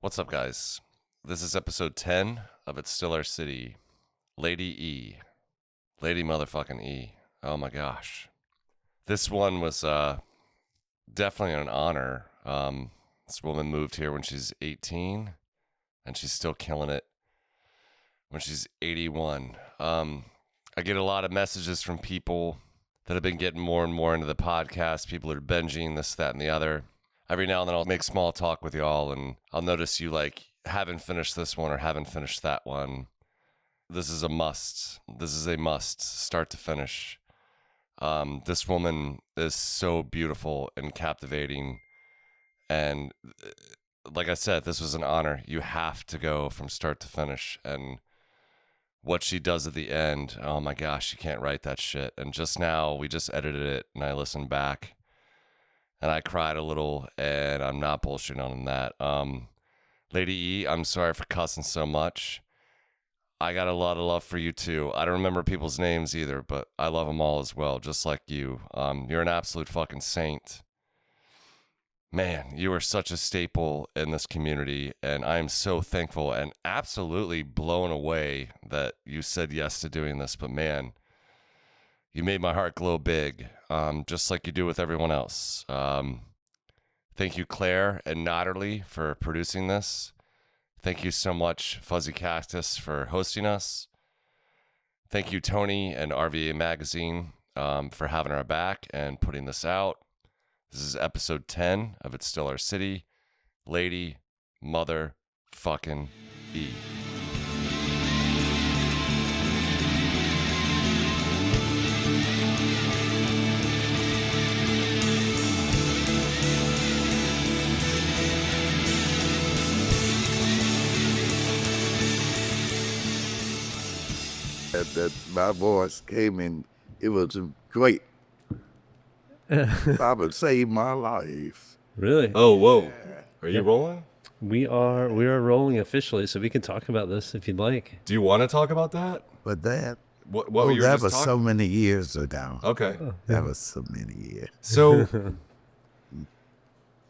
What's up, guys? This is episode 10 of It's Still Our City. Lady E. Lady motherfucking E. Oh my gosh. This one was definitely an honor. This woman moved here when she's 18, and she's still killing it when she's 81. I get a lot of messages from people that have been getting more and more into the podcast. People are binging this, that, and the other. Every now and then I'll make small talk with y'all, and I'll notice you haven't finished this one or haven't finished that one. This is a must. This is a must, start to finish. This woman is so beautiful and captivating. And like I said, this was an honor. You have to go from start to finish. And what she does at the end, oh my gosh, you can't write that shit. And just now, we just edited it, and I listened back. And I cried a little, and I'm not bullshitting on that. Lady E, I'm sorry for cussing so much. I got a lot of love for you, too. I don't remember people's names either, but I love them all as well, just like you. You're an absolute fucking saint. Man, you are such a staple in this community, and I am so thankful and absolutely blown away that you said yes to doing this. But man, you made my heart glow big, just like you do with everyone else. Thank you, Claire and Notterly, for producing this. Thank you so much, Fuzzy Cactus, for hosting us. Thank you, Tony and RVA Magazine, for having our back and putting this out. This is episode 10 of It's Still Our City. Lady mother fucking E. That my voice came in, it was great. I would save my life. Really? Oh, whoa. Are you rolling? We are rolling officially, so we can talk about this if you'd like. Do you want to talk about that? But that, What were you that just was talking? so many years ago. Okay. That was so many years. So,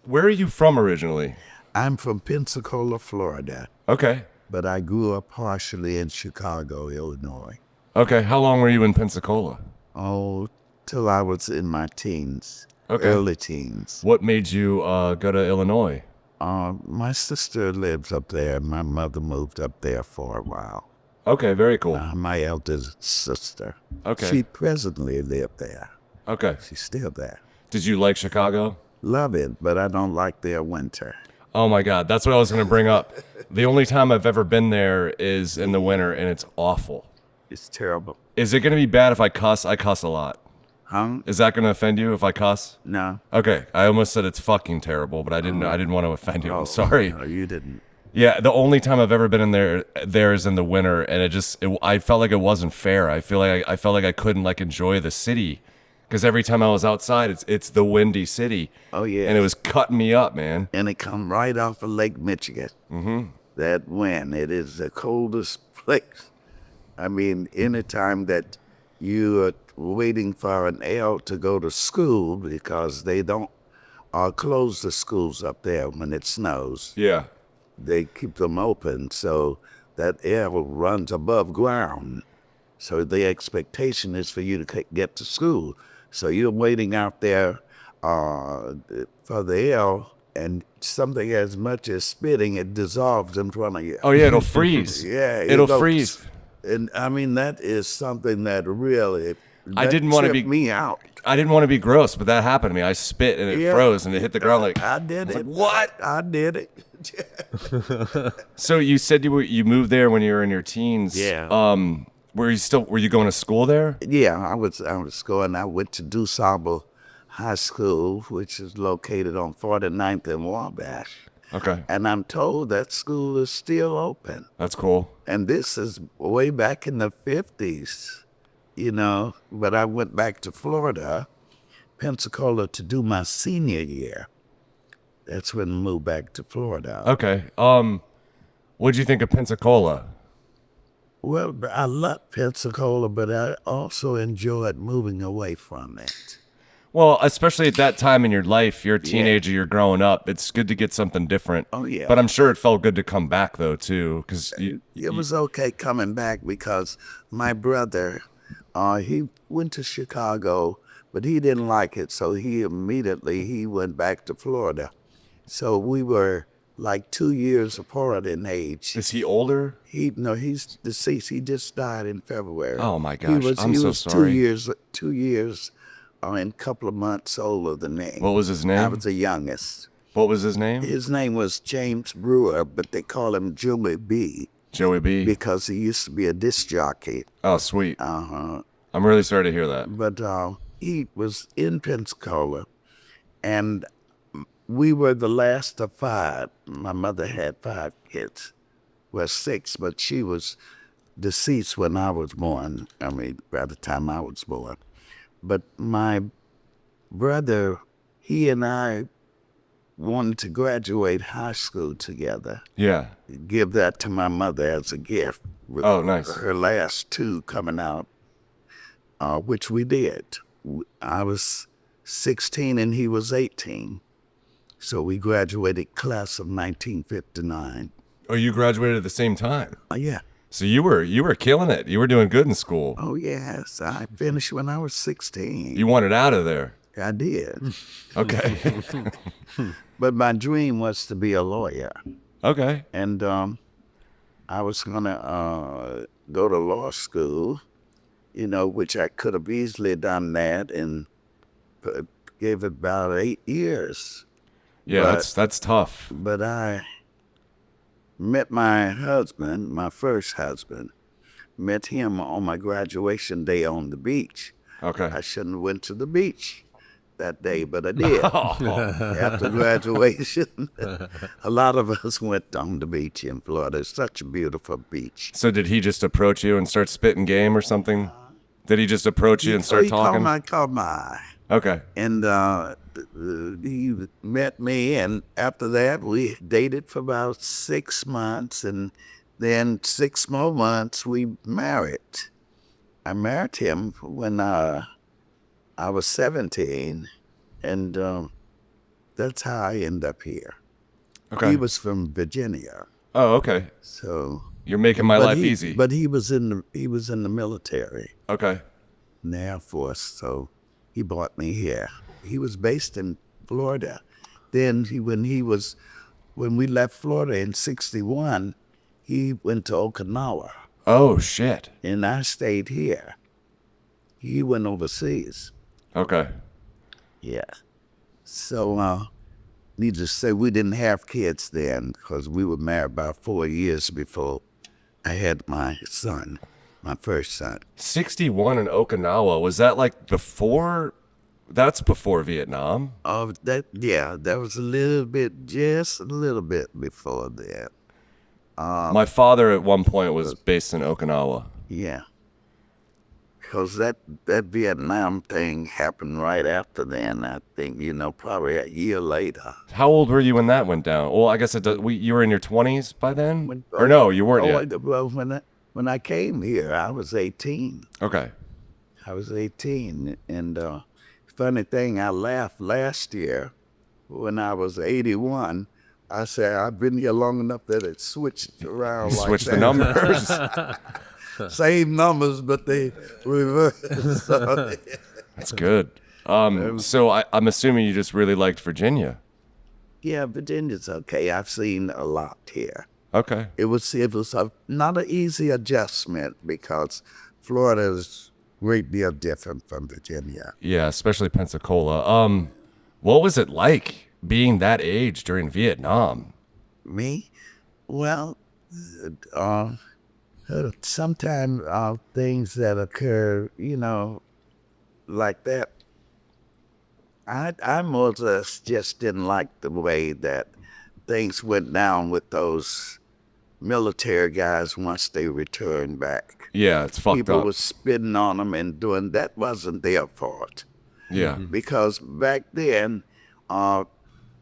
where are you from originally? I'm from Pensacola, Florida, Okay. but I grew up partially in Chicago, Illinois. Okay. How long were you in Pensacola? Oh, till I was in my teens, Okay. early teens. What made you go to Illinois? My sister lives up there. My mother moved up there for a while. Okay. Very cool. My eldest sister. Okay. She presently lived there. Okay. She's still there. Did you like Chicago? Love it, but I don't like their winter. Oh my God. That's what I was going to bring up. The only time I've ever been there is in the winter, and it's awful. It's terrible. Is it going to be bad if I cuss? I cuss a lot. Huh? Is that going to offend you if I cuss? No. Okay. I almost said it's fucking terrible, but I didn't want to offend you. I'm sorry. No, you didn't. Yeah, the only time I've ever been in there is in the winter, and I felt like it wasn't fair. I felt like I couldn't enjoy the city, because every time I was outside, it's the windy city. Oh, yeah. And it was cutting me up, man. And it come right off of Lake Michigan. Mm-hmm. That wind, it is the coldest place. I mean, anytime that you are waiting for an L to go to school, because they don't close the schools up there when it snows. Yeah. They keep them open, so that air runs above ground. So the expectation is for you to get to school. So you're waiting out there for the L, and something as much as spitting, it dissolves in front of you. Oh yeah, it'll freeze. Yeah, it'll freeze. And I mean, that is something that really I didn't want to be tripped me out. I didn't want to be gross, but that happened to me. I spit and it Yeah. froze and it hit the ground like. I did it. What? I did it. So you said you moved there when you were in your teens. Yeah. Were you going to school there? Yeah, I was going. I went to DuSable High School, which is located on 49th and Wabash. Okay. And I'm told that school is still open. That's cool. And this is way back in the 50s, But I went back to Florida, Pensacola, to do my senior year. That's when I moved back to Florida. Okay. What'd you think of Pensacola? Well, I love Pensacola, but I also enjoyed moving away from it. Well, especially at that time in your life, you're a Yeah. teenager, you're growing up. It's good to get something different. Oh, yeah. But I'm sure it felt good to come back though too, because It was okay coming back because my brother, he went to Chicago, but he didn't like it, so he went back to Florida. So we were like 2 years apart in age. is he older? He's deceased. He just died in February. Oh my He gosh, was I'm he so was sorry. 2 years, and a couple of months older than me. What was his I name? was the youngest. What was his name? His name was James Brewer, but they call him Joey B Joey B. because he used to be a disc jockey. Oh, sweet. Uh-huh. I'm really sorry to hear that. But he was in Pensacola, and we were the last of five. My mother had 5 kids. Well, 6, but she was deceased when I was born. I mean, by the time I was born. But my brother, he and I wanted to graduate high school together. Yeah. Give that to my mother as a gift. With Oh, nice. Her last 2 coming out, which we did. I was 16 and he was 18. So we graduated class of 1959. Oh, you graduated at the same time. Yeah. So you were killing it. You were doing good in school. Oh, yes. I finished when I was 16. You wanted out of there. I did. Okay. But my dream was to be a lawyer. Okay. And I was going to go to law school, which I could have easily done that and gave it about 8 years. Yeah, But- that's tough. But I met my husband, my first husband, met him on my graduation day on the beach. Okay. I shouldn't have went to the beach that day, but I did. After graduation, a lot of us went on the beach in Florida. It's such a beautiful beach. So did he just approach you and start spitting game or something? Did he just approach you and start he talking? Called my eye. Okay. And he met me, and after that, we dated for about 6 months, and then 6 more months, we married. I married him when I was 17, and that's how I ended up here. Okay. He was from Virginia, Oh, okay. so You're making my but life he- easy. But he was in the military, Okay. in the Air Force, so he brought me here. He was based in Florida. Then when we left Florida in '61, he went to Okinawa, Oh shit. and I stayed here. He went overseas. Okay. Yeah. So, needless to say, we didn't have kids then because we were married about 4 years before I had my son, my first son. 61 in Okinawa. Was that like before? That's before Vietnam. That was just a little bit before that. My father at one point was based in Okinawa. Yeah. Because that Vietnam thing happened right after then, I think, probably a year later. How old were you when that went down? Well, I guess you were in your 20s by then? Or no, you weren't yet. Well, when I came here, I was 18. Okay. I was 18. And funny thing, I laughed last year when I was 81. I said, I've been here long enough that it switched around like Switch that. the numbers. Same numbers, but they reversed. So, That's good. So I'm assuming you just really liked Virginia. yeah, Virginia's okay. I've seen a lot here. Okay. It was not an easy adjustment because Florida is a great deal different from Virginia. Yeah, especially Pensacola. What was it like being that age during Vietnam? Me? Well, sometimes things that occur, like that, I more or less just didn't like the way that things went down with those military guys once they returned back. Yeah, it's fucked People up. were spitting on them and doing that. Wasn't their fault. Yeah. Because back then,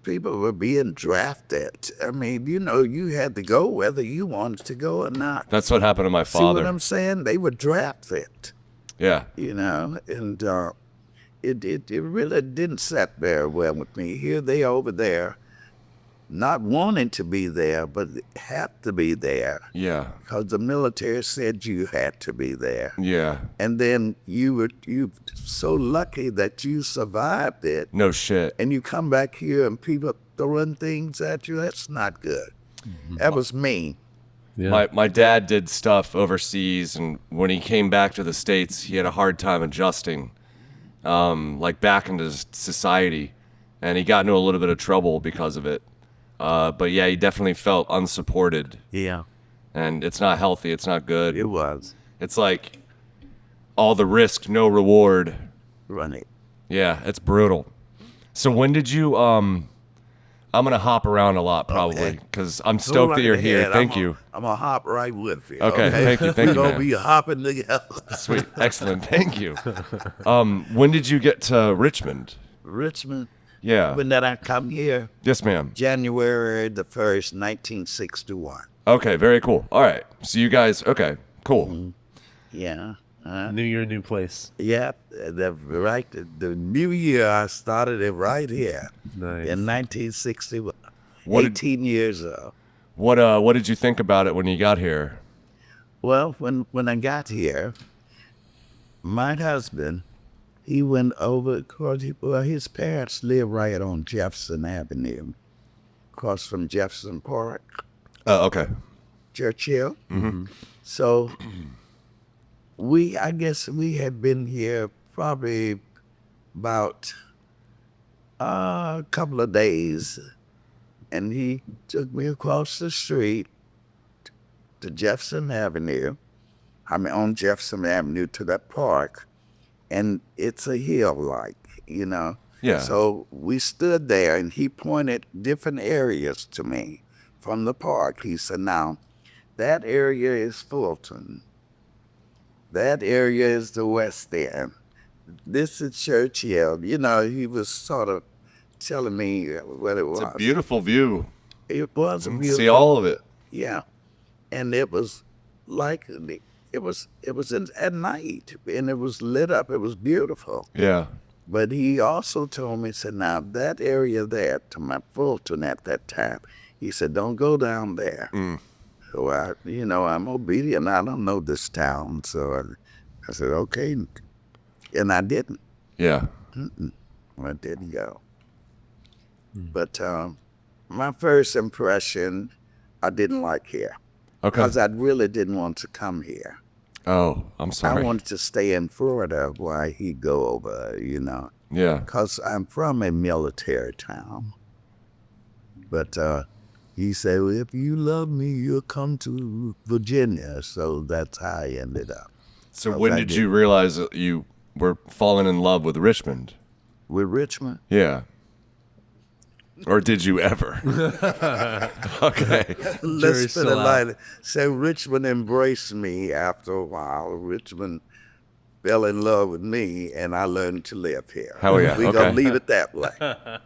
people were being drafted. I mean, you had to go whether you wanted to go or not. That's what happened to my See what father. I'm saying? They were drafted, Yeah. and it really didn't set very well with me. Here they over there, not wanting to be there, but have to be there Yeah. because the military said you had to be there. Yeah. And then you so lucky that you survived it, No shit. and you come back here and people throwing things at you. That's not good. That was mean. Yeah. My dad did stuff overseas, and when he came back to the States, he had a hard time adjusting, like back into society, and he got into a little bit of trouble because of it. But yeah, he definitely felt unsupported, Yeah, and it's not healthy. It's not good. it was. It's like all the risk, no reward. Running. Yeah, it's brutal. So when did you I'm gonna hop around a lot probably Okay. because I'm stoked that you're here. Thank you. I'm gonna hop right with you. Okay, thank you, thank We're you, gonna man. be hopping together. Sweet, excellent, thank you. When did you get to Richmond? Richmond. Yeah. When did I come here? Yes, ma'am. January the 1st, 1961. Okay, very cool. All right. So you guys, okay, cool. Yeah. New year, new place. Yeah, the new year I started it right here Nice. in 1961. What did- 18 years old. What did you think about it when you got here? Well, when I got here, my husband, he went over, cause his parents live right on Jefferson Avenue, across from Jefferson Park, Okay. Churchill. So I guess we had been here probably about a couple of days, and he took me across the street to Jefferson Avenue. On Jefferson Avenue to that park, and it's a hill, Yeah. So we stood there, and he pointed different areas to me from the park. He said, "Now, that area is Fulton. That area is the West End. This is Churchill." He was sort of telling me what it was. It's a beautiful view. It was a beautiful. See all of it. Yeah, and it was like it was at night, and it was lit up. It was beautiful. Yeah. But he also told me, said, "Now that area there, to my Fulton at that time," he said, "don't go down there." So I'm obedient. I don't know this town, so I said, "Okay," and I didn't. Yeah. I didn't go. But my first impression, I didn't like here. Okay. Because I really didn't want to come here. Oh, I'm sorry. I wanted to stay in Florida while he go over, Yeah. because I'm from a military town. But he said, "Well, if you love me, you'll come to Virginia." So that's how I ended up So Okay, when did you realize that you were falling in love with Richmond? with Richmond. Yeah. Or did you ever? Okay. Let's put still it out. like, so Richmond embraced me after a while. Richmond fell in love with me, and I learned to live here. Hell yeah, We're okay. gonna leave it that way.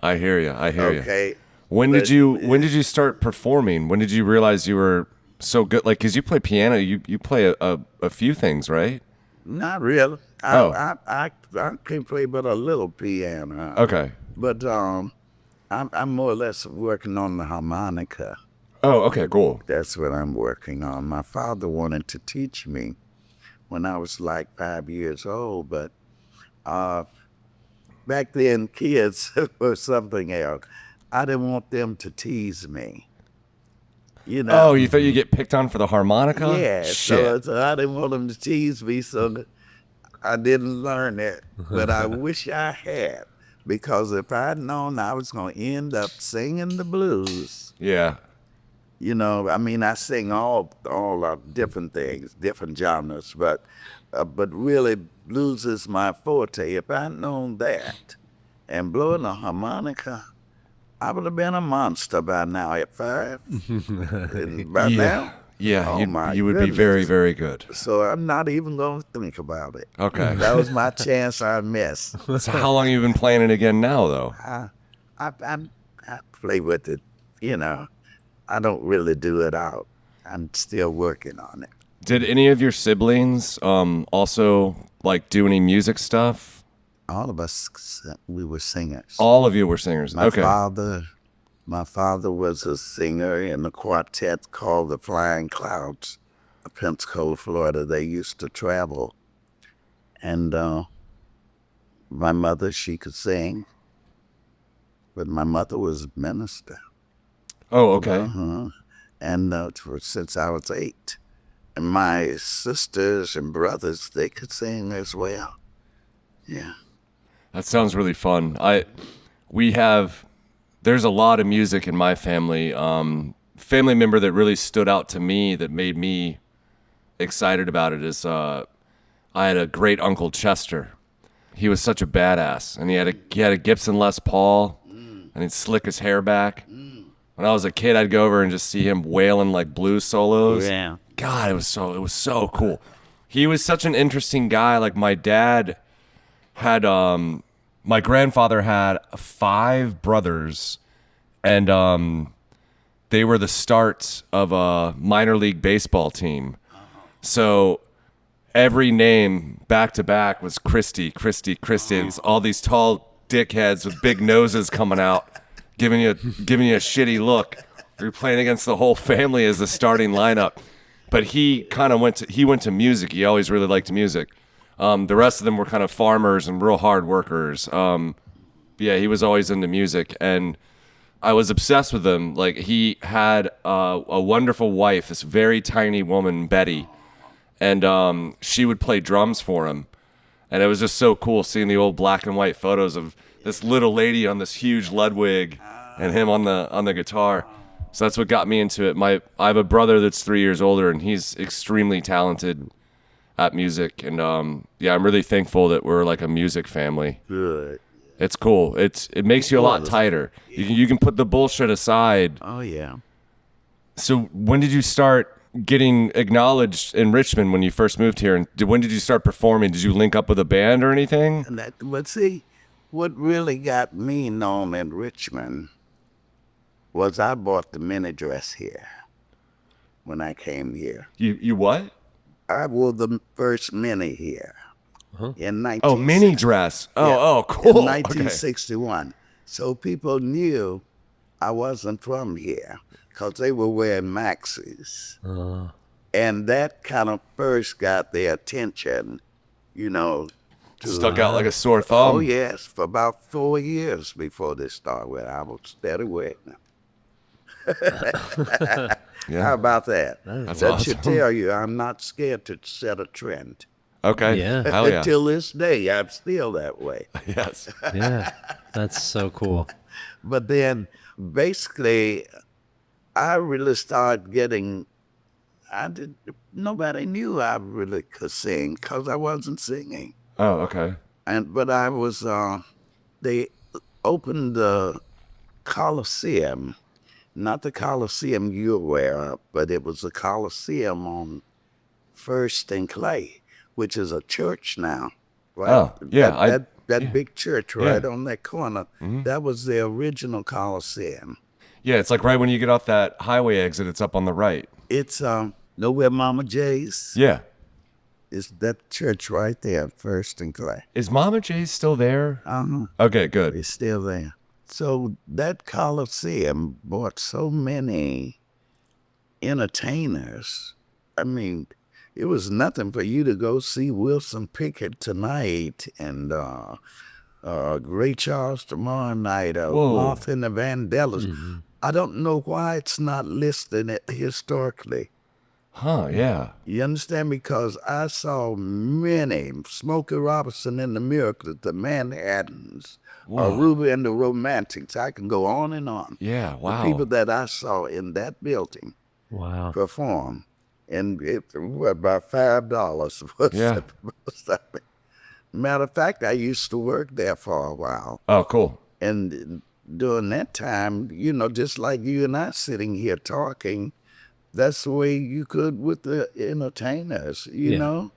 I hear you. I hear you. Okay. When did But- you start performing? When did you realize you were so good? Like, cause you play piano, you play a few things, right? Not really. Oh. I can play but a little piano. Okay. But I'm more or less working on the harmonica. Oh, okay, cool. That's what I'm working on. My father wanted to teach me when I was like 5 years old, but back then kids were something else. I didn't want them to tease me. Oh, you thought you'd get picked on for the harmonica? Yeah, Shit. so I didn't want them to tease me, so I didn't learn it. But I wish I had, because if I'd known I was going to end up singing the blues, Yeah. I sing all different things, different genres, but really blues is my forte. If I'd known that and blowing a harmonica, I would have been a monster by now at 5. And by now, Yeah, oh my you would be goodness. very, very good. So I'm not even going to think about it. Okay. That was my chance I missed. So how long have you been playing it again now, though? I play with it, I don't really do it out. I'm still working on it. Did any of your siblings also like do any music stuff? All of us, we were singers. All of you were singers. My Okay. my father was a singer in a quartet called the Flying Clouds of Pensacola, Florida. They used to travel. And my mother, she could sing, but my mother was a minister. Oh, okay. Uh-huh. And since I was 8. And my sisters and brothers, they could sing as well. Yeah. That sounds really fun. There's a lot of music in my family. Family member that really stood out to me that made me excited about it is I had a great uncle Chester. He was such a badass, and he had a Gibson Les Paul, and he'd slick his hair back. When I was a kid, I'd go over and just see him wailing like blues solos. Yeah. God, it was so cool. He was such an interesting guy. Like my dad had my grandfather had 5 brothers, and they were the start of a minor league baseball team. So every name back to back was Christie. And all these tall dickheads with big noses coming out, giving you a shitty look. You're playing against the whole family as the starting lineup. But he kind of went to music. He always really liked music. The rest of them were kind of farmers and real hard workers. Yeah, he was always into music, and I was obsessed with him. Like he had a wonderful wife, this very tiny woman, Betty, and she would play drums for him. And it was just so cool seeing the old black and white photos of this little lady on this huge Ludwig and him on the guitar. So that's what got me into it. I have a brother that's 3 years older, and he's extremely talented at music. And yeah, I'm really thankful that we're like a music family. Good. It's cool. It makes you a lot tighter. You can put the bullshit aside. Oh, yeah. So when did you start getting acknowledged in Richmond when you first moved here? And when did you start performing? Did you link up with a band or anything? But see, what really got me known in Richmond was I bought the mini dress here when I came here. You what? I wore the first mini here in 1960. Oh, mini dress. Oh, Yeah, oh, cool. In 1961. So people knew I wasn't from here because they were wearing maxis. And that kind of first got their attention, you know. Stuck out like a sore thumb. Oh, yes, for about 4 years before they started. I was steady wearing them. Yeah. How about that? That's that awesome. should tell you I'm not scared to set a trend. Okay. Yeah. Hell yeah. Until this day, I'm still that way. Yes. Yeah, that's so cool. But then, basically, I really started getting. Nobody knew I really could sing because I wasn't singing. Oh, okay. But I was. They opened the Coliseum. Not the Coliseum you're aware of, but it was a Coliseum on First and Clay, which is a church now. Right? Oh, yeah. That big church right Yeah. on that corner, that was the original Coliseum. Yeah, it's like right when you get off that highway exit, it's up on the right. It's know where Mama J's? Yeah. It's that church right there, First and Clay. Is Mama J's still there? Uh-huh. Okay, good. It's still there. So that Coliseum brought so many entertainers. I mean, it was nothing for you to go see Wilson Pickett tonight and Ray Charles tomorrow night, Martha and the Vandellas. I don't know why it's not listed historically. Huh, yeah. You understand? Because I saw many, Smokey Robinson and the Miracles, the Manhattans, Ruby and the Romantics. I can go on and on. Yeah, wow. The people that I saw in that building perform. And it was about $5. Yeah. Matter of fact, I used to work there for a while. Oh, cool. And during that time, you know, just like you and I sitting here talking, that's the way you could with the entertainers, you know.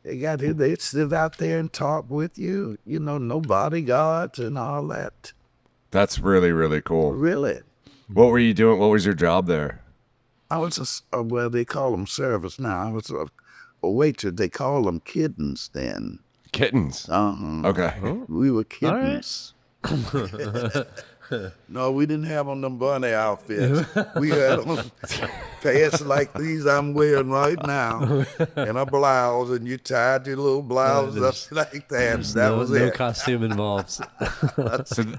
They'd sit out there and talk with you, you know, no bodyguards and all that. That's really, really cool. Really. What were you doing? What was your job there? I was well, they call them servers now. I was a waiter. They call them kiddens then. Kittens. Okay. We were All right. kittens. No, we didn't have on them bunny outfits. We had on pants like these I'm wearing right now, and a blouse, and you tied your little blouse up like that. There's That no, was no it. costume involved. So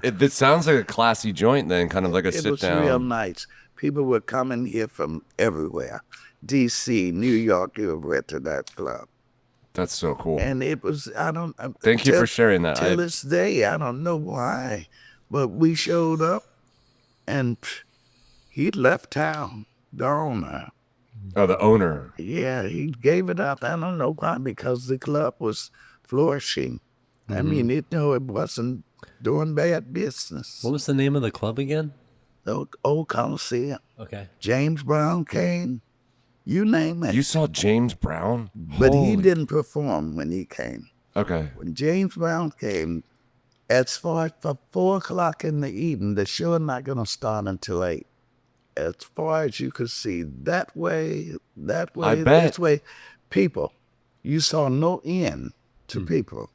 it sounds like a classy joint then, kind of like a It sit was down. real nice. People were coming here from everywhere. D.C., New York, you were to that club. That's so cool. And it was, Thank you for sharing that. Till this day, I don't know why, but we showed up and he left town, the owner. Oh, the owner. Yeah, he gave it up. I don't know why, because the club was flourishing. I mean, it wasn't doing bad business. What was the name of the club again? The old Coliseum. Okay. James Brown came, you name it. You saw James Brown? But he didn't perform when he came. Okay. When James Brown came, as far as for 4 o'clock in the evening, the show is not going to start until 8. As far as you could see, that way, I bet. this way, people, you saw no end to people.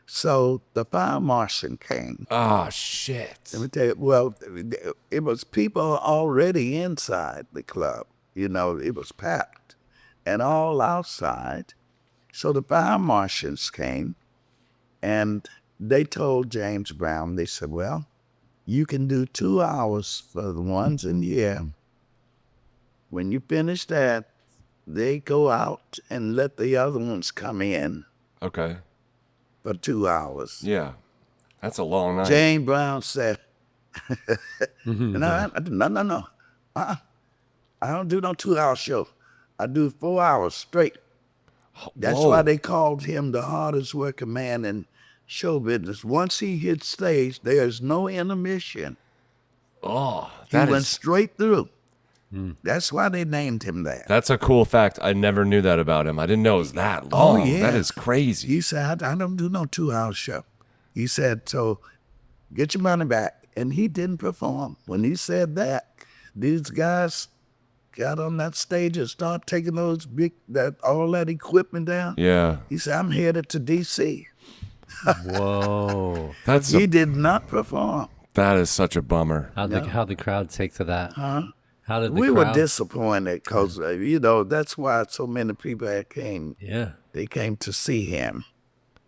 So the fire marshal came. Oh, shit. Let me tell you, well, it was people already inside the club. You know, it was packed and all outside. So the fire marshals came and they told James Brown, they said, well, you can do 2 hours for the ones in here. When you finish that, they go out and let the other ones come in Okay. for 2 hours. Yeah. That's a long night. James Brown said, no. I don't do no 2-hour show. I do 4 hours straight. That's Whoa. why they called him the hardest working man in show business. Once he hit stage, there's no intermission. Oh, He that went is... straight through. That's why they named him that. That's a cool fact. I never knew that about him. I didn't know it was that long. yeah. That is crazy. He said, I don't do no 2-hour show. He said, so get your money back. And he didn't perform. When he said that, these guys got on that stage and started taking those all that equipment down. Yeah. He said, I'm headed to D.C. Whoa. He did not perform. That is such a bummer. How'd the crowd take to that? How did the We crowd? were disappointed because, that's why so many people had came. Yeah. They came to see him,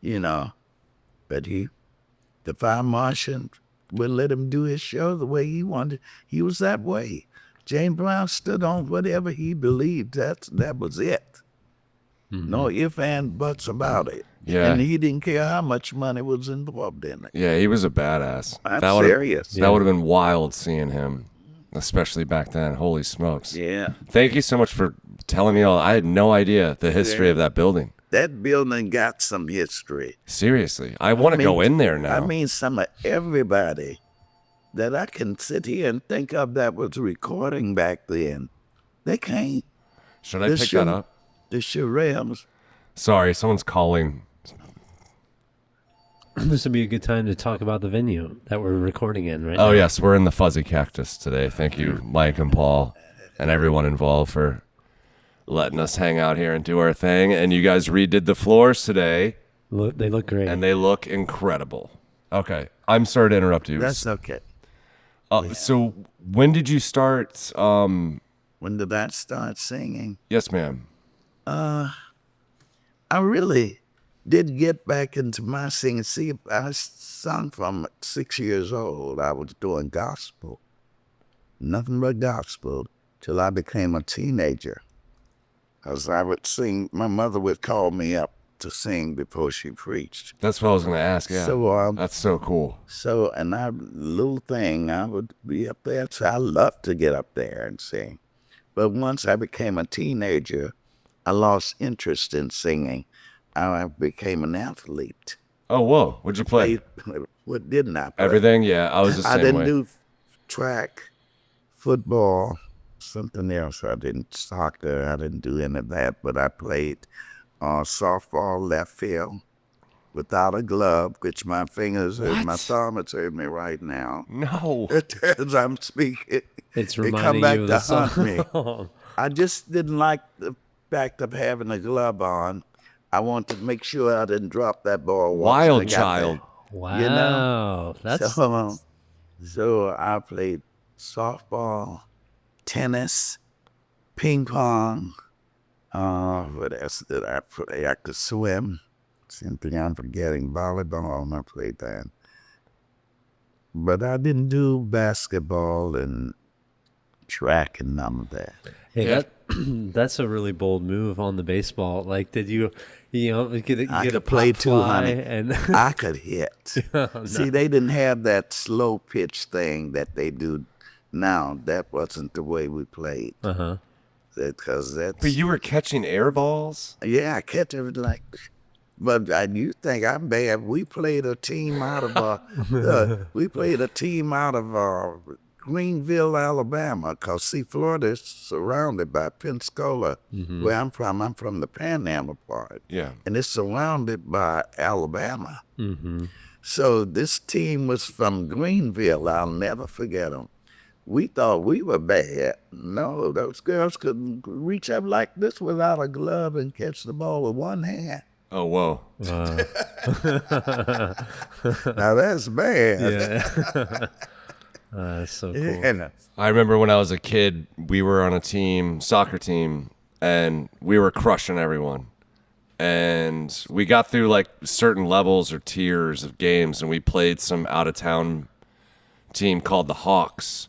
But the fire marshal would let him do his show the way he wanted. He was that way. James Brown stood on whatever he believed. That was it. No ifs and buts about it. Yeah. And he didn't care how much money was involved in it. Yeah, he was a badass. I'm That would've- serious. That would have been wild seeing him, especially back then. Holy smokes. Yeah. Thank you so much for telling me all. I had no idea the history of that building. That building got some history. Seriously. I want to go in there now. I mean, some of everybody that I can sit here and think of that was recording back then, they came. Should I pick that up? The Shirelles. Sorry, someone's calling. This would be a good time to talk about the venue that we're recording in right Oh, now. yes, we're in the Fuzzy Cactus today. Thank you, Mike and Paul, and everyone involved for letting us hang out here and do our thing. And you guys redid the floors today, They look great. and they look incredible. Okay, I'm sorry to interrupt you. That's okay. So when did you start? When did I start singing? Yes, ma'am. I really did get back into my singing. See, I sung from 6 years old. I was doing gospel, nothing but gospel, till I became a teenager. As I would sing, my mother would call me up to sing before she preached. That's what I was going to ask. Yeah, So, that's so cool. and little thing, I would be up there. So I loved to get up there and sing. But once I became a teenager, I lost interest in singing. I became an athlete. Oh, whoa! What'd you play? What didn't I play? Everything. Yeah, I was the same I didn't way. do track, football, something else. I didn't soccer. I didn't do any of that. But I played softball left field without a glove, which my fingers hurt. My thumb is hurting me right now. No. As I'm speaking, It's it come reminding back you of to the haunt me. song. I just didn't like the fact of having a glove on, I wanted to make sure I didn't drop that ball. once Wild I got child. there. Wow. You know? That's So I played softball, tennis, ping pong. What else did I play? I could swim. Something I'm forgetting. Volleyball, I played that. But I didn't do basketball and track and none of that. hey, Yeah. that's a really bold move on the baseball. Like, did you get I a could play pop too, fly honey. and I could hit. Oh, See, they didn't have that slow pitch thing that they do now. That wasn't the way we played. uh-huh. Because that's But you were catching air balls? yeah, I catch it like. But you think I'm bad? We played a team out of Greenville, Alabama. Cause see, Florida is surrounded by Pensacola, where I'm from. I'm from the Panhandle part, Yeah. and it's surrounded by Alabama. Mm-hmm. So this team was from Greenville. I'll never forget them. We thought we were bad. No, those girls could reach up like this without a glove and catch the ball with one hand. Oh, whoa. Now that's bad. Yeah. That's so cool. And, I remember when I was a kid, we were on a team, soccer team, and we were crushing everyone. And we got through like certain levels or tiers of games, and we played some out of town team called the Hawks.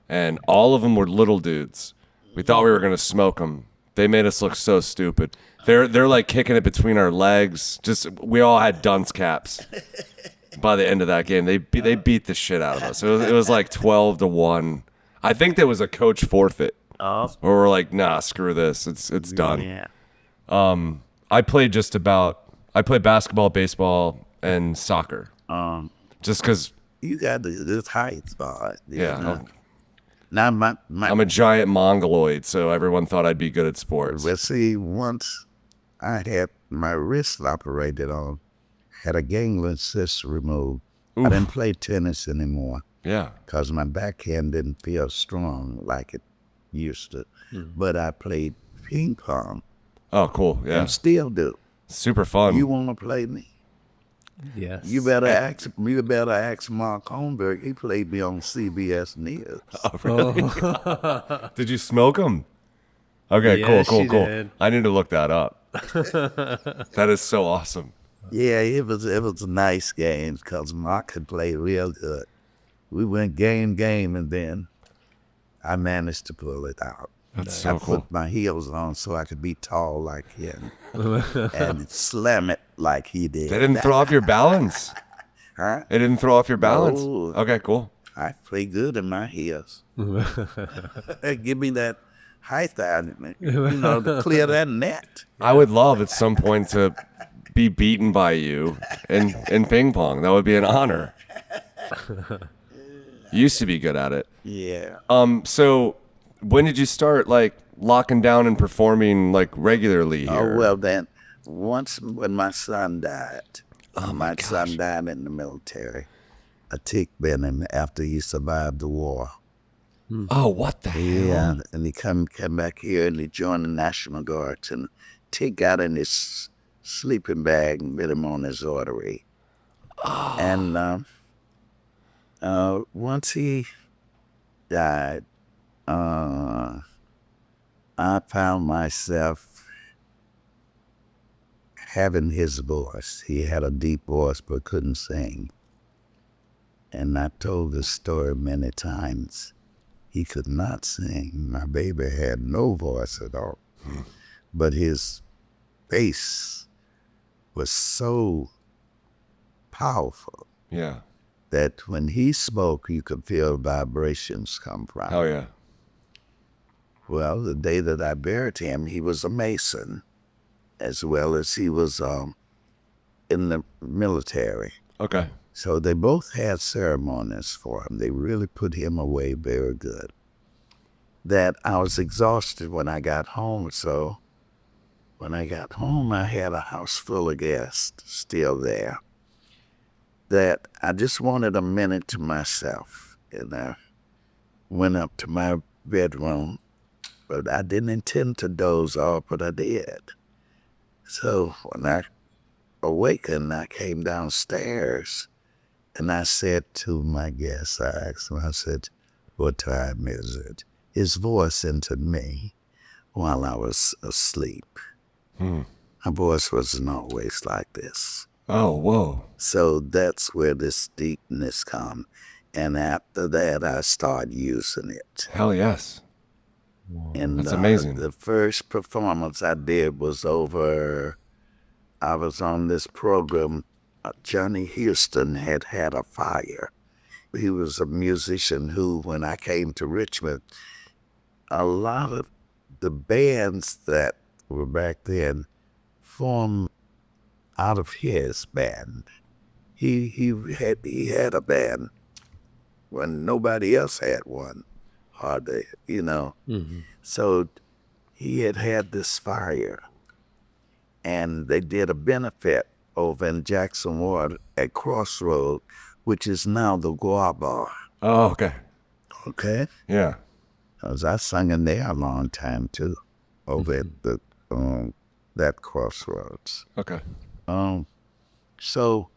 And all of them were little dudes. We thought we were going to smoke them. They made us look so stupid. They're like kicking it between our legs. Just we all had dunce caps. By the end of that game, they beat the shit out of us. It was like 12-1. I think there was a coach forfeit. Oh. Or we're like, nah, screw this. It's done. yeah. I played basketball, baseball, and soccer. Just because, You got this height spot. yeah, Now my I'm a giant mongoloid, so everyone thought I'd be good at sports. well, see, once I had my wrist operated on, had a ganglion cyst removed. I didn't play tennis anymore Yeah. because my backhand didn't feel strong like it used to. But I played ping pong Oh, cool. Yeah. and still do. Super fun. You want to play me? Yes. You better ask Mark Holmberg. He played me on CBS News. Did you smoke them? Okay, Yes, cool. you did. I need to look that up. That is so awesome. Yeah, it was a nice game because Mark could play real good. We went game, and then I managed to pull it out. That's so I cool. put my heels on so I could be tall like him and slam it like he did. They didn't throw off your balance. Huh? It didn't throw off your balance. No. Okay, cool. I play good in my heels. Give me that height out, to clear that net. I would love at some point to be beaten by you in ping pong. That would be an honor. You used to be good at it. Yeah. So when did you start like locking down and performing like regularly here? Oh, well, then, once when my son died, my son died in the military. A tick bit him after he survived the war. Oh, what the hell? Yeah, and he came back here and he joined the National Guards, and tick got in his sleeping bag and bit him on his artery. Oh. And once he died, I found myself having his voice. He had a deep voice but couldn't sing. And I told this story many times. He could not sing. My baby had no voice at all. But his bass was so powerful Yeah. that when he spoke, you could feel vibrations come from. Oh, yeah. Well, the day that I buried him, he was a Mason, as well as he was in the military. Okay. So they both had ceremonies for him. They really put him away very good. That I was exhausted when I got home, so when I got home, I had a house full of guests still there. That I just wanted a minute to myself, and I went up to my bedroom, but I didn't intend to doze off, but I did. So when I awakened, I came downstairs and I said to my guest, I asked him, I said, what time is it? His voice into me while I was asleep. My voice wasn't always like this. Oh, whoa. So that's where this deepness come. And after that, I started using it. Hell yes. And That's amazing. The first performance I did was I was on this program. Johnny Houston had a fire. He was a musician who, when I came to Richmond, a lot of the bands that were back then formed out of his band. He had a band when nobody else had one, hardly, So he had this fire, and they did a benefit over in Jackson Ward at Crossroad, which is now the Guava. Oh, okay. Okay? Yeah. Because I sung in there a long time too, over at the that Crossroads. Okay. So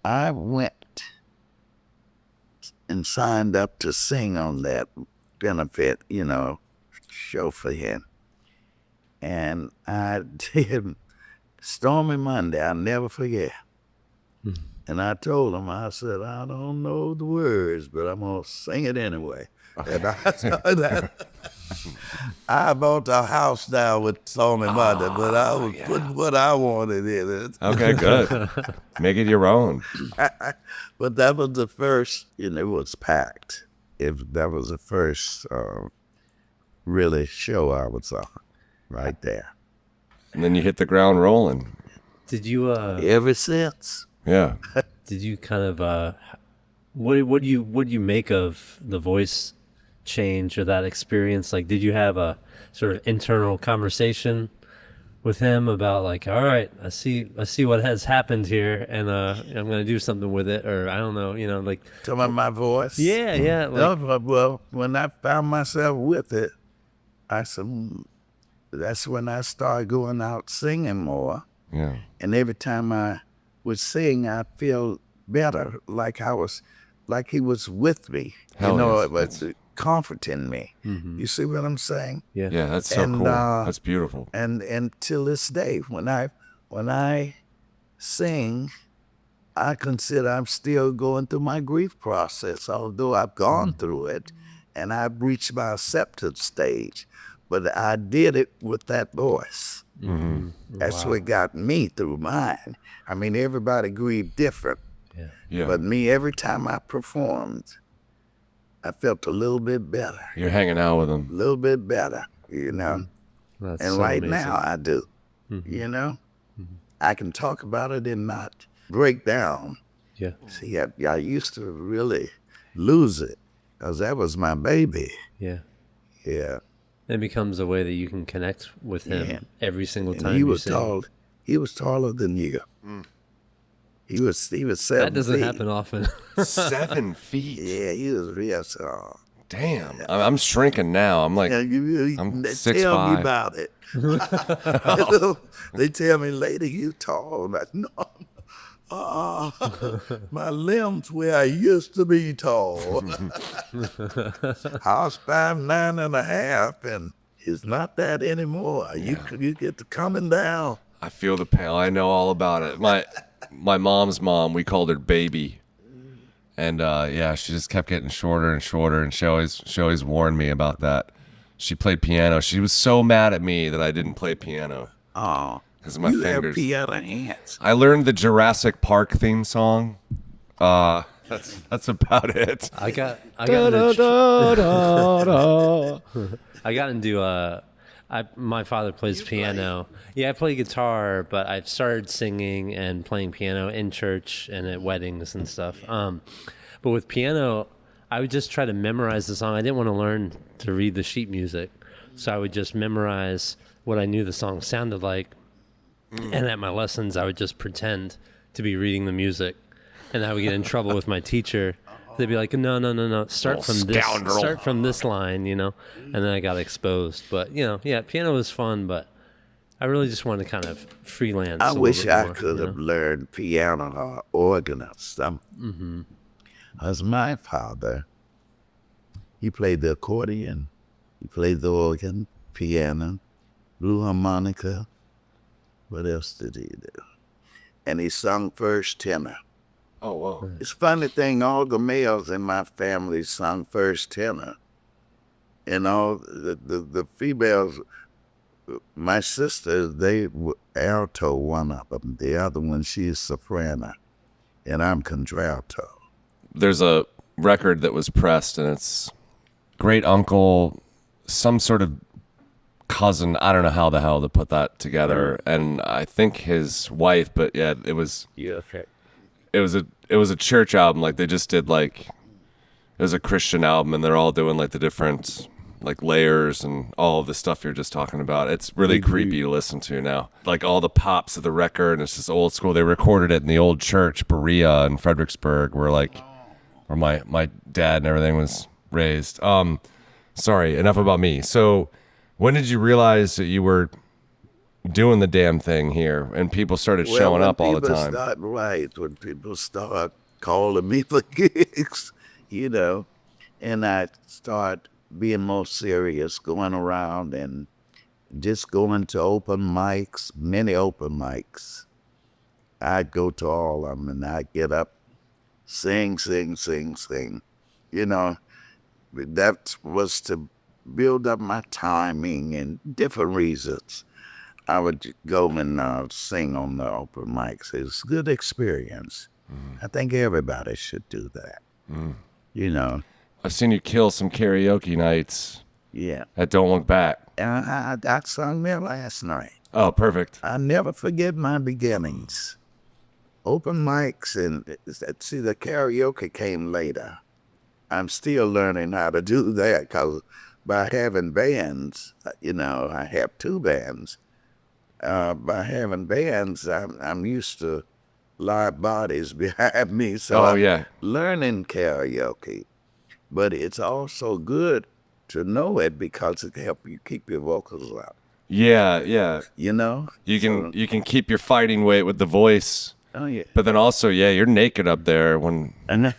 I went and signed up to sing on that benefit, show for him. And I did Stormy Monday, I'll never forget. And I told him, I said, I don't know the words, but I'm going to sing it anyway. And I bought a house down with Stormy Monday, but I was putting what I wanted in it. Okay, good. Make it your own. But that was the first, it was packed. That was the first really show I was on, right there. And then you hit the ground rolling. Did you Ever since. Yeah. did you kind of what do you make of the voice change or that experience? Like, did you have a sort of internal conversation with him about, like, all right, I see what has happened here, and I'm gonna do something with it, or I don't know, like, Talking about my voice? yeah, like, Well, when I found myself with it, I said, that's when I started going out singing more. Yeah. And every time I would sing, I feel better, like he was with me. Hell yes. It was comforting me. You see what I'm saying? yeah, Yeah, that's so And, cool. That's beautiful. And till this day, when I sing, I consider I'm still going through my grief process, although I've gone through it and I've reached my acceptance stage. But I did it with that voice. That's what got me through mine. I mean, everybody grieved different. Yeah. But me, every time I performed, I felt a little bit better. You're hanging out with A them. little bit better, that's And so right amazing. now I do, I can talk about it and not break down. Yeah, See, I used to really lose it because that was my baby. yeah. Yeah. It becomes a way that you can connect with him Yeah. every single And time he you was sing. tall. He was taller than you. He was 7 That doesn't feet. happen often. 7 feet. Yeah, he was real tall. Damn. I'm shrinking now. I'm like, Yeah, I'm they 6'5". tell me about it. They tell me, lady, you tall. I'm like, no. My limbs where I used to be tall. I was 5'9.5", and it's not that anymore. You get to coming down. I feel the pain. I know all about it. My mom's mom, we called her Baby. And she just kept getting shorter and shorter, and she always warned me about that. She played piano. She was so mad at me that I didn't play piano. Oh, Because of my you fingers. have piano hands. I learned the Jurassic Park theme song. That's about it. I got into my father plays piano. Yeah, I play guitar, but I've started singing and playing piano in church and at weddings and stuff. But with piano, I would just try to memorize the song. I didn't want to learn to read the sheet music, so I would just memorize what I knew the song sounded like. And at my lessons, I would just pretend to be reading the music, and I would get in trouble with my teacher. They'd be like, no, start from this line, and then I got exposed. But, piano was fun, but I really just want to kind of freelance. I a little wish bit I more, could you have know? learned piano or organ or something. As my father, he played the accordion, he played the organ, piano, blue harmonica. What else did he do? And he sung first tenor. Oh, whoa. It's a funny thing, all the males in my family sung first tenor. And all the females, my sister, they were alto, one of them. The other one, she's soprano. And I'm contralto. There's a record that was pressed, and it's great uncle, some sort of cousin. I don't know how the hell to put that together. And I think his wife, but yeah, it was Yeah, okay. it was a church album. Like they just did like it was a Christian album, and they're all doing like the different like layers and all of the stuff you're just talking about. It's really creepy to listen to now. Like all the pops of the record, and it's just old school. They recorded it in the old church, Berea in Fredericksburg, where my dad and everything was raised. Sorry, enough about me. So when did you realize that you were doing the damn thing here and people started showing up all the time? When people start calling me for gigs, you know, and I start being more serious, going around and just going to open mics, many open mics. I'd go to all of them and I'd get up, sing, sing, sing, sing. You know, that was to build up my timing and different reasons. I would go and sing on the open mics. It's a good experience. I think everybody should do that. You know, I've seen you kill some karaoke nights yeah. at Don't Look Back. I sung there last night. Oh, perfect. I never forget my beginnings. Open mics and see, the karaoke came later. I'm still learning how to do that because by having bands, I have two bands. By having bands, I'm used to live bodies behind me, so Oh, I'm yeah. learning karaoke. But it's also good to know it because it helps you keep your vocals up. Yeah, yeah. You know, You can keep your fighting weight with the voice, Oh yeah, but then also, yeah, you're naked up there when and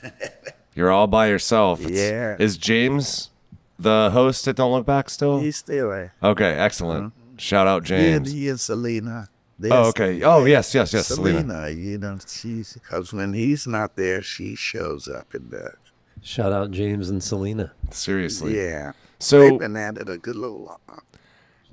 you're all by yourself. Yeah. Is James the host at Don't Look Back still? he's still there. Okay, excellent. Shout out James. He and Selena. Oh, okay. Oh, yes, Selena. Selena, because when he's not there, she shows up and does. Shout out James and Selena. Seriously. Yeah. So- they've been at it a good little while.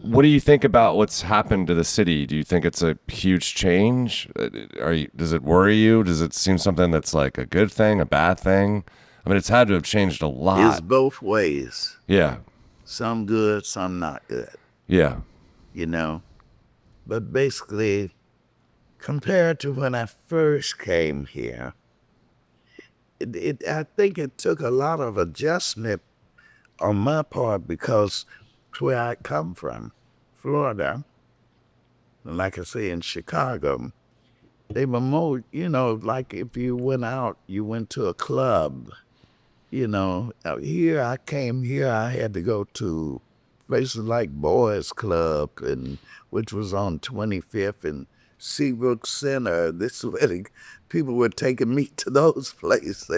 What do you think about what's happened to the city? Do you think it's a huge change? Does it worry you? Does it seem something that's like a good thing, a bad thing? I mean, it's had to have changed a lot. It's both ways. Yeah. Some good, some not good, Yeah. you know. But basically, compared to when I first came here, I think it took a lot of adjustment on my part because it's where I come from, Florida. Like I say, in Chicago, they were more, like if you went out, you went to a club, Here I came here, I had to go to places like Boys Club, which was on 25th and Seabrook Center. This was where people were taking me to those places,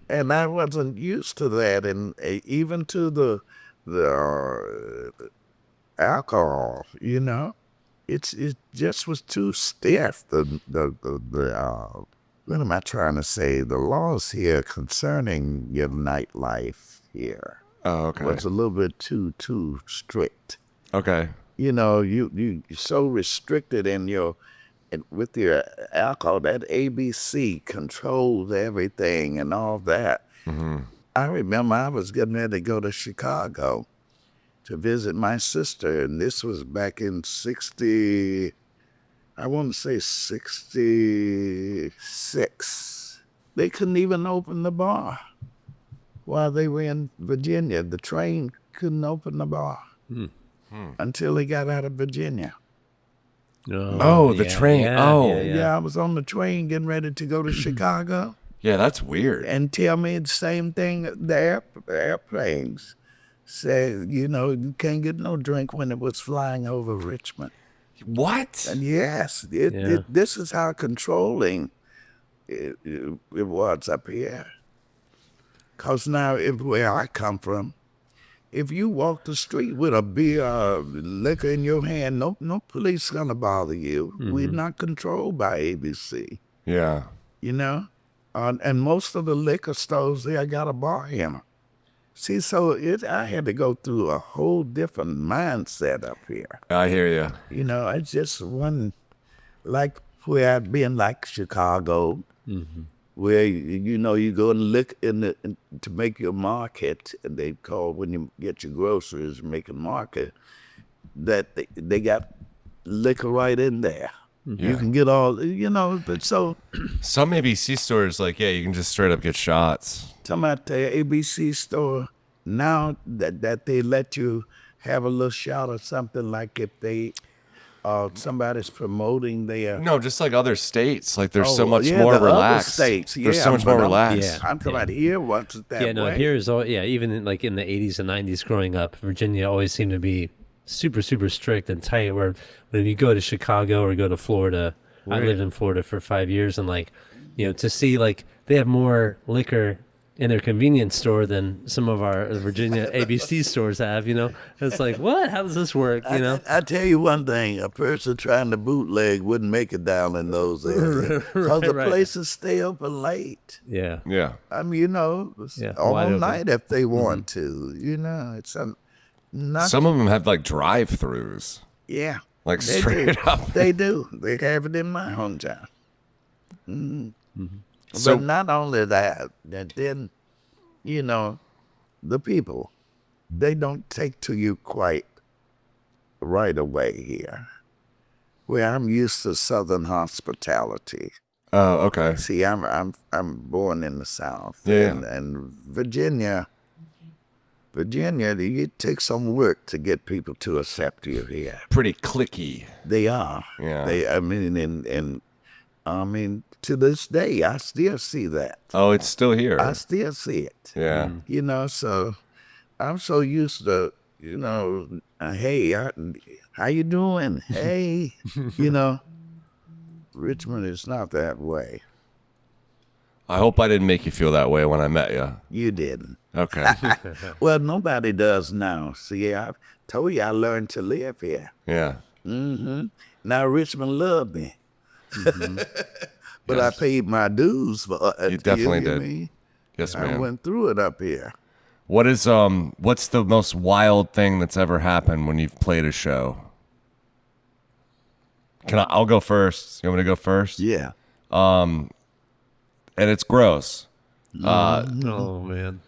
and I wasn't used to that, and even to the alcohol, it just was too stiff. What am I trying to say? The laws here concerning your nightlife here Oh, okay. was a little bit too strict. Okay. You're so restricted with your alcohol. That ABC controls everything and all that. Mm-hmm. I remember I was getting ready to go to Chicago to visit my sister, and this was back in 66. They couldn't even open the bar while they were in Virginia. The train couldn't open the bar until they got out of Virginia. Oh, the train. Yeah, I was on the train getting ready to go to Chicago. Yeah, that's weird. And tell me the same thing, the airplanes. said, you can't get no drink when it was flying over Richmond. What? And yes, Yeah. this is how controlling it was up here. Because now, where I come from, if you walk the street with a beer, liquor in your hand, no police gonna bother you. We're not controlled by ABC, Yeah. And most of the liquor stores there got a bar in them. See, so I had to go through a whole different mindset up here. I hear you. I just wasn't like where I'd been, like Chicago, where you go and look to make your market, and they call when you get your groceries, make a market, that they got liquor right in there. You can get all, but so Some ABC stores, like, yeah, you can just straight up get shots. talking about the ABC store now that they let you have a little shot or something, like if they somebody's promoting their No, just like other states. Like, there's so much yeah, more the other relaxed. states, There's so much more but relaxed. I'm talking about here wasn't that Yeah, no, way. here is all, even in, like in the 80s and 90s growing up, Virginia always seemed to be super, super strict and tight. Where when you go to Chicago or go to Florida, I lived in Florida for 5 years, and like, to see like they have more liquor in their convenience store than some of our Virginia ABC stores have. It's like, what? How does this work? I tell you one thing: a person trying to bootleg wouldn't make it down in those areas because the right. places stay open late. Yeah. Yeah. I mean, Yeah, all wide open. night if they want to. It's not. Some of them have like drive-throughs. Yeah, Like, they straight do. up. They do. They have it in my hometown. So, But not only that, and then, the people, they don't take to you quite right away here. Where I'm used to Southern hospitality. oh, okay. See, I'm born in the South, Yeah. and Virginia, it takes some work to get people to accept you here. Pretty clicky. They are. Yeah. I mean, to this day, I still see that. Oh, it's still here. I still see it. Yeah. So I'm so used to, hey, how you doing? Hey, Richmond is not that way. I hope I didn't make you feel that way when I met you. You didn't. Okay. Well, nobody does now. See, I told you I learned to live here. Yeah. Now Richmond loved me. But Yes. I paid my dues for it. You definitely hear did. me? Yes, I ma'am. went through it up here. What's the most wild thing that's ever happened when you've played a show? I'll go first. You want me to go first? Yeah. And it's gross. Oh man.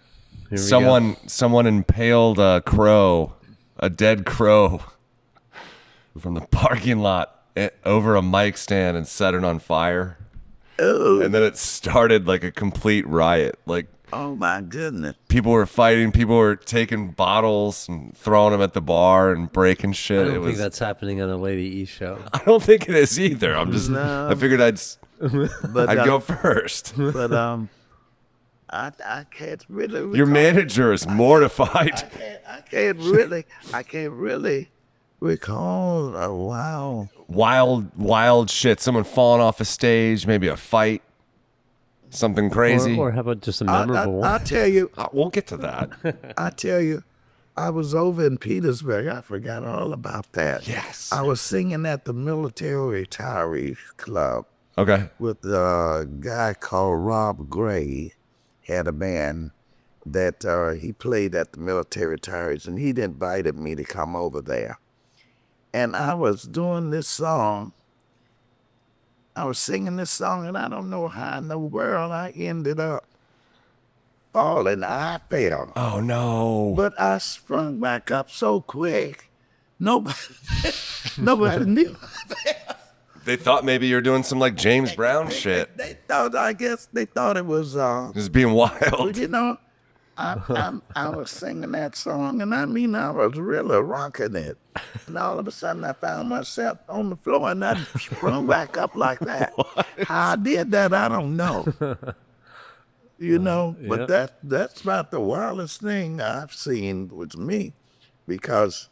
Here we Someone impaled a dead crow from the parking lot over a mic stand and set it on fire. Oh. And then it started like a complete riot. Like, Oh my goodness. people were fighting, people were taking bottles and throwing them at the bar and breaking shit. I don't think that's happening on a Lady E show. I don't think it is either. I figured I'd But go first. But I can't really. Your manager is mortified. I can't really recall a wow. Wild shit. Someone falling off a stage, maybe a fight, something crazy. Or how about just a memorable one? I'll tell you. We'll get to that. I tell you. I was over in Petersburg. I forgot all about that. Yes. I was singing at the Military Retiree Club Okay. with a guy called Rob Gray. Had a band that he played at the military retirees, and he invited me to come over there. And I was doing this song. I was singing this song, and I don't know how in the world I ended up falling. I fell. Oh no. But I sprung back up so quick. Nobody knew. They thought maybe you're doing some like James Brown shit. I guess they thought it was, Just being wild. I was singing that song, and I mean, I was really rocking it. And all of a sudden, I found myself on the floor, and I sprung back up like that. How I did that, I don't know. you know. But yeah. that's about the wildest thing I've seen with me, because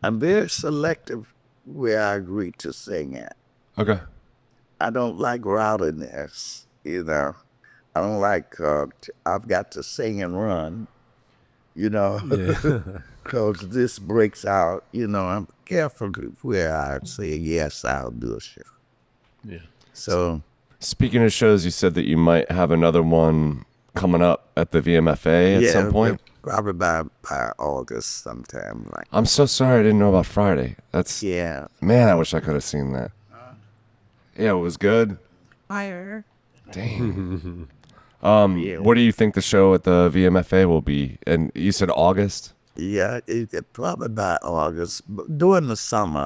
I'm very selective where I agree to sing at. Okay. I don't like rowdiness, you know. I don't like, I've got to sing and run, you know, Yeah. because this breaks out, you know. I'm careful where I say, yes, I'll do a show. Yeah. So, Speaking of shows, you said that you might have another one coming up at the VMFA at some point. probably by August sometime. Like, I'm so sorry I didn't know about Friday. That's yeah. man, I wish I could have seen that. Yeah, it was good. Fire. Dang. Yeah. What do you think the show at the VMFA will be? And you said August? Yeah, probably by August. But during the summer,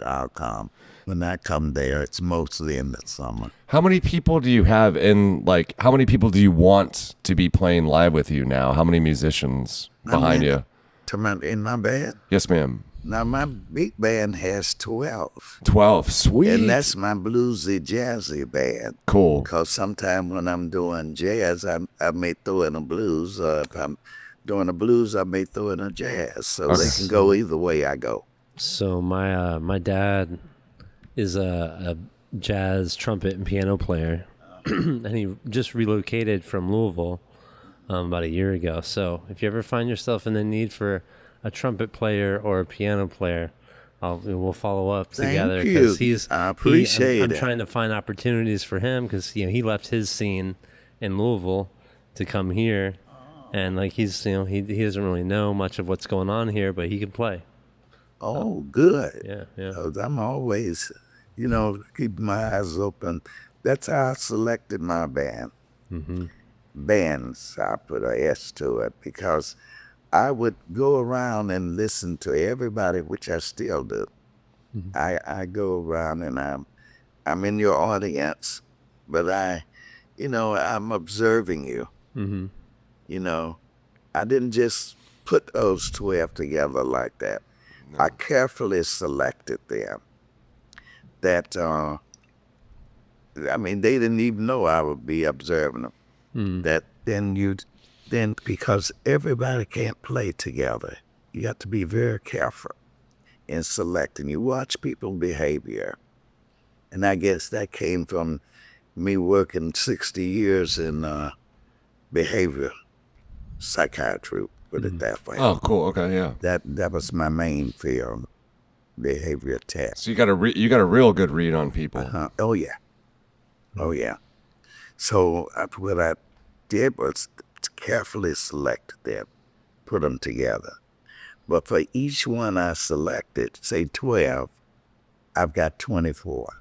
I'll come. When I come there, it's mostly in the summer. How many people do you have in, like, how many people do you want to be playing live with you now? How many musicians behind you? In my band? Yes, ma'am. Now, my big band has 12. 12. Sweet. And that's my bluesy, jazzy band. Cool. Because sometimes when I'm doing jazz, I may throw in a blues. If I'm doing a blues, I may throw in a jazz. So they can go either way I go. So my dad is a jazz trumpet and piano player, and he just relocated from Louisville about a year ago. So if you ever find yourself in the need for a trumpet player or a piano player, we'll follow up together, you. because I appreciate I'm it. trying to find opportunities for him, because he left his scene in Louisville to come here, and like he doesn't really know much of what's going on here, but he can play. Oh, good. Yeah. 'Cause I'm always, keep my eyes open. That's how I selected my band. Bands, I put a S to it, because I would go around and listen to everybody, which I still do. I go around and I'm in your audience, but I'm observing you. You know, I didn't just put those 12 together like that. I carefully selected them. That they didn't even know I would be observing them. That then because everybody can't play together, you got to be very careful in selecting. You watch people's behavior, and I guess that came from me working 60 years in behavior psychiatry, put it that way. Oh, cool. Okay, yeah. That was my main field, behavior test. So you got a real good read on people. Oh yeah. So what I did was to carefully select them, put them together. But for each one I selected, say 12, I've got 24.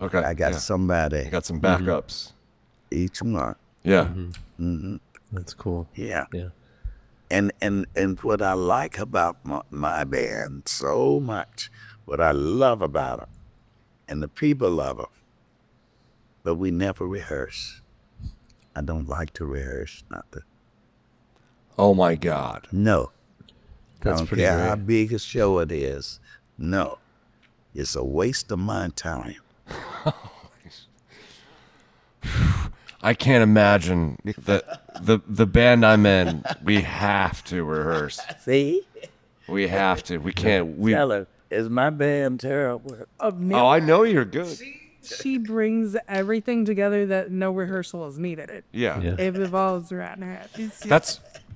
Okay. I got somebody You got some backups. each one. Yeah. That's cool. Yeah. Yeah. And what I like about my band so much, what I love about them, and the people love them, but we never rehearse. I don't like to rehearse nothing. Oh my God. No. That's I don't pretty care great. how big a show it is. No. It's a waste of my time. I can't imagine that the band I'm in, we have to rehearse. See? We have to. We can't. Tell her, is my band terrible? Oh, I know you're good. She brings everything together that no rehearsal is needed. Yeah. It evolves around her.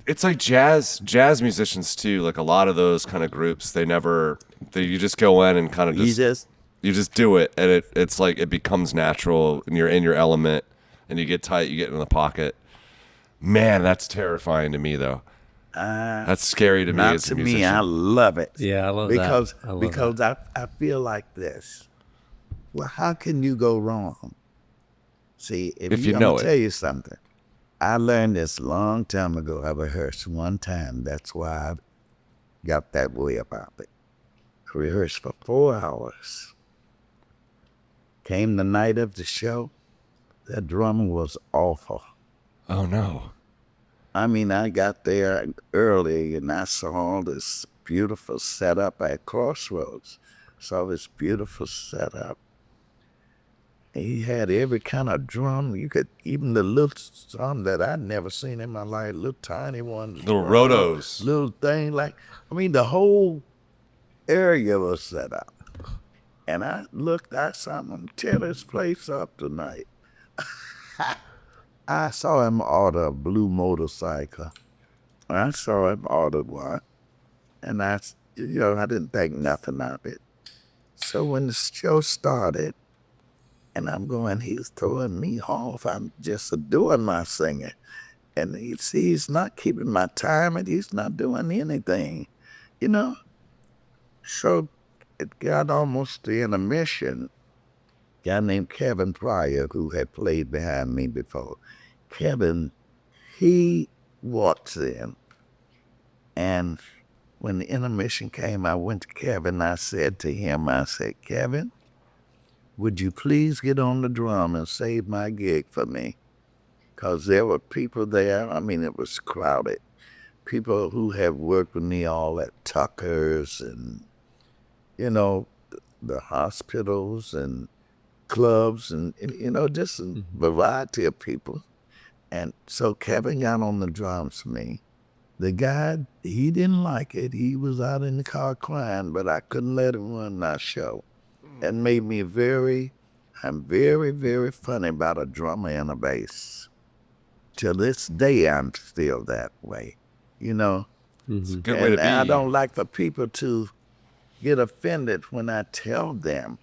It's like jazz musicians too. Like a lot of those kind of groups, you just go in and kind of you just do it, and it's like it becomes natural, and you're in your element, and you get tight, you get in the pocket. Man, that's terrifying to me though. That's scary to me Not as a to musician. me, I love it. Yeah, I love because, that. I love Because I feel like this. Well, how can you go wrong? See, If you I'm know gonna it. tell you something. I learned this a long time ago. I rehearsed one time. That's why I got that way about it. I rehearsed for 4 hours. Came the night of the show. That drummer was awful. Oh no. I mean, I got there early and I saw all this beautiful setup at Crossroads. Saw this beautiful setup. He had every kind of drum. You could, even the little drum that I'd never seen in my life, little tiny ones. Little rotos. Little thing like, I mean, the whole area was set up. And I looked, I saw him tear this place up tonight. I saw him order a blue motorcycle. I saw him order one. And I didn't think nothing of it. So when the show started, and I'm going, he's throwing me off. I'm just doing my singing. And he's not keeping my time and he's not doing anything, you know? So it got almost to intermission. A guy named Kevin Pryor, who had played behind me before. Kevin, he walks in. And when the intermission came, I went to Kevin. I said to him, Kevin, would you please get on the drum and save my gig for me? Because there were people there. I mean, it was crowded. People who have worked with me all at Tucker's and, the hospitals and clubs and just a variety of people. And so Kevin got on the drums for me. The guy, he didn't like it. He was out in the car crying, but I couldn't let him run my show. It made me I'm very, very funny about a drummer and a bass. Till this day, I'm still that way, It's a good way to be. And I don't like for people to get offended when I tell them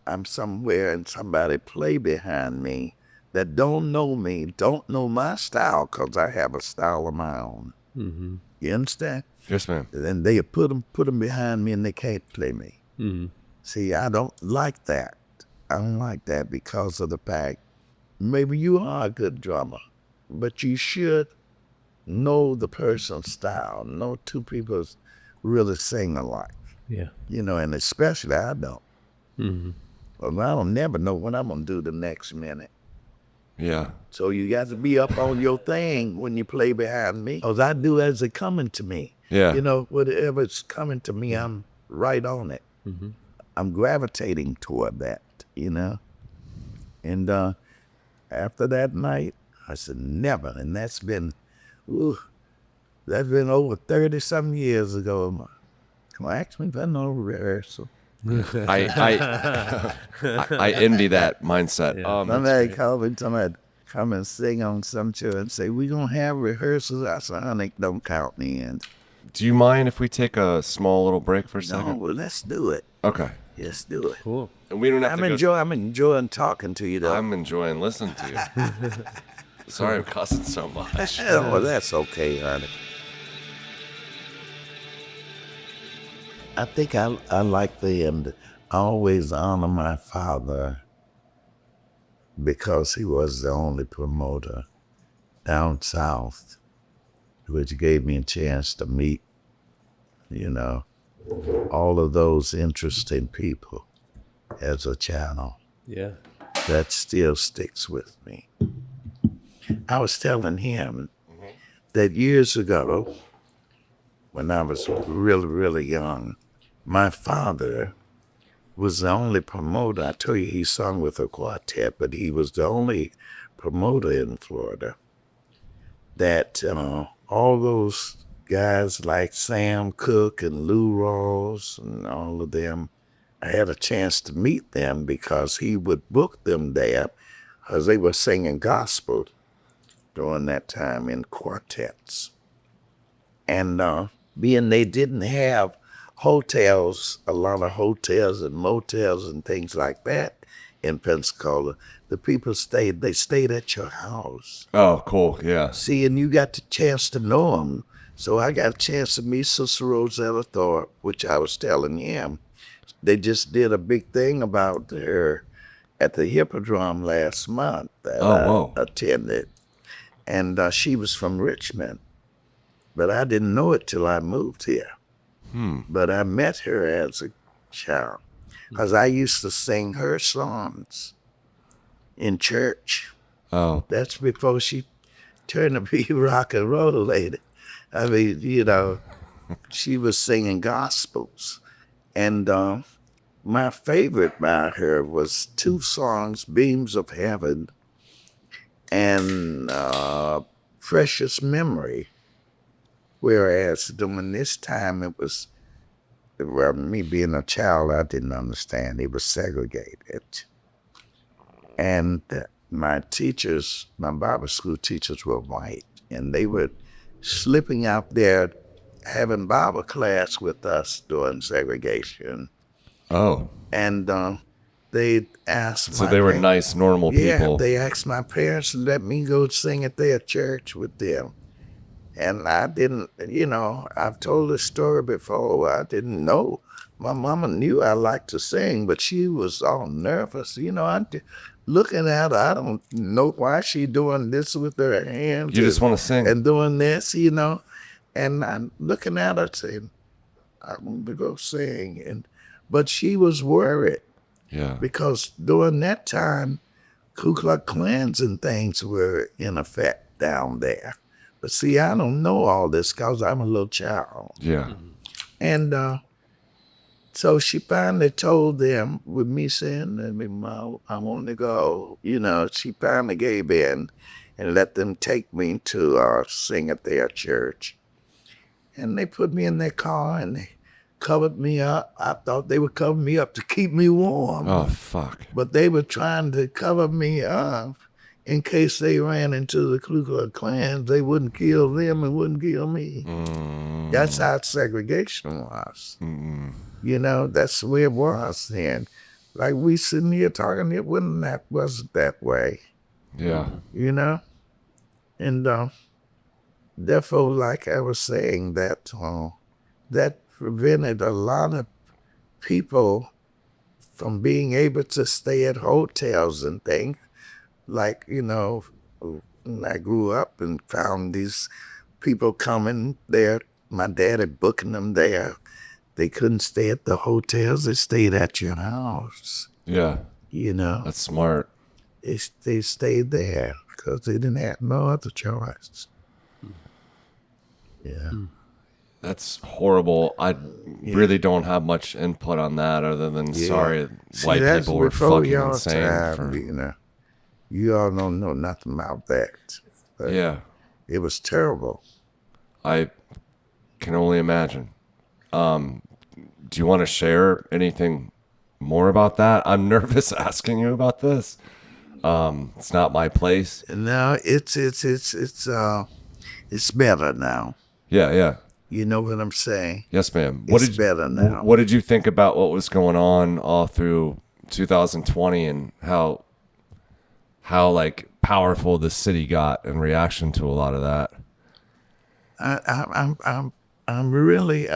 I'm somewhere and somebody play behind me that don't know me, don't know my style, because I have a style of my own. Mm-hmm. You understand? Yes, ma'am. And they put them behind me and they can't play me. Mm-hmm. See, I don't like that. I don't like that because of the fact maybe you are a good drummer, but you should know the person's style, know two people really sing alike. Yeah. And especially I don't. Mm-hmm. Well, I don't never know what I'm going to do the next minute. Yeah. So you got to be up on your thing when you play behind me. Because I do as it coming to me. Yeah. Whatever's coming to me, I'm right on it. Mm-hmm. I'm gravitating toward that, And after that night, I said, never. And that's been over 30-some years ago. Come on, ask me if I know rehearsal. I envy that mindset. Yeah. Somebody called me, somebody come and sing on some show and say, we're going to have rehearsals. I said, honey, don't count me in. Do you mind if we take a small little break for a No, second? well, let's do it. Okay. Let's do it. Cool. And we don't have I'm enjoying talking to you, though. I'm enjoying listening to you. Sorry I'm cussing so much. Oh, that's okay, honey. I think I like the end. I always honor my father because he was the only promoter down south, which gave me a chance to meet, all of those interesting people as a child. Yeah. That still sticks with me. I was telling him that years ago, when I was really, really young, my father was the only promoter. I told you he sung with a quartet, but he was the only promoter in Florida that all those guys like Sam Cooke and Lou Rawls and all of them, I had a chance to meet them because he would book them there because they were singing gospel during that time in quartets. And being they didn't have hotels, a lot of hotels and motels and things like that in Pensacola, the people stayed at your house. Oh, cool. Yeah. See, and you got the chance to know them. So I got a chance to meet Sister Rosetta Thorpe, which I was telling him. They just did a big thing about her at the Hippodrome last month that I attended. And she was from Richmond. But I didn't know it till I moved here. But I met her as a child because I used to sing her songs in church. Oh. That's before she turned to be rock and roll lady. I mean, she was singing gospels. And my favorite by her was two songs, Beams of Heaven and Precious Memory. Whereas during this time, it was, well, me being a child, I didn't understand. It was segregated. And my teachers, my Bible school teachers were white, and they were slipping out there having Bible class with us during segregation. Oh. And they asked So my they were parents, nice, normal people. they asked my parents to let me go sing at their church with them. And I didn't, I've told this story before. I didn't know. My mama knew I liked to sing, but she was all nervous. Looking at her, I don't know why she doing this with her hands. You just want to sing. And doing this, And I'm looking at her saying, I want to go sing. But she was worried. Yeah. Because during that time, Ku Klux Klans and things were in effect down there. But see, I don't know all this because I'm a little child. Yeah. And so she finally told them, with me saying, I want to go. She finally gave in and let them take me to sing at their church. And they put me in their car and they covered me up. I thought they would cover me up to keep me warm. Oh, fuck. But they were trying to cover me up in case they ran into the Ku Klux Klan. They wouldn't kill them and wouldn't kill me. That's how segregation was. That's where it was then. Like we sitting here talking, wasn't that way. Yeah. And therefore, like I was saying, that prevented a lot of people from being able to stay at hotels and things. Like, when I grew up and found these people coming there, my dad had booking them there. They couldn't stay at the hotels. They stayed at your house. Yeah. That's smart. They stayed there because they didn't have no other choice. Yeah. That's horrible. I really don't have much input on that other than sorry white that's people were before fucking y'all insane. time, You all don't know nothing about that. But Yeah. it was terrible. I can only imagine. Do you want to share anything more about that? I'm nervous asking you about this. It's not my place. No, it's better now. Yeah. You know what I'm saying? Yes, ma'am. It's better now. What did you think about what was going on all through 2020 and how like powerful the city got in reaction to a lot of that? I'm really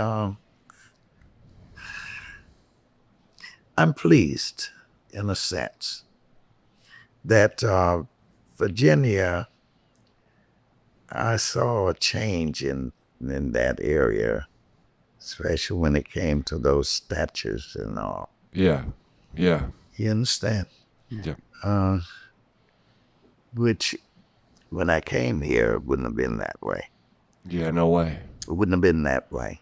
I'm pleased in a sense that Virginia, I saw a change in that area, especially when it came to those statues and all. Yeah. You understand? Yeah. Which, when I came here, it wouldn't have been that way. Yeah, no way. It wouldn't have been that way.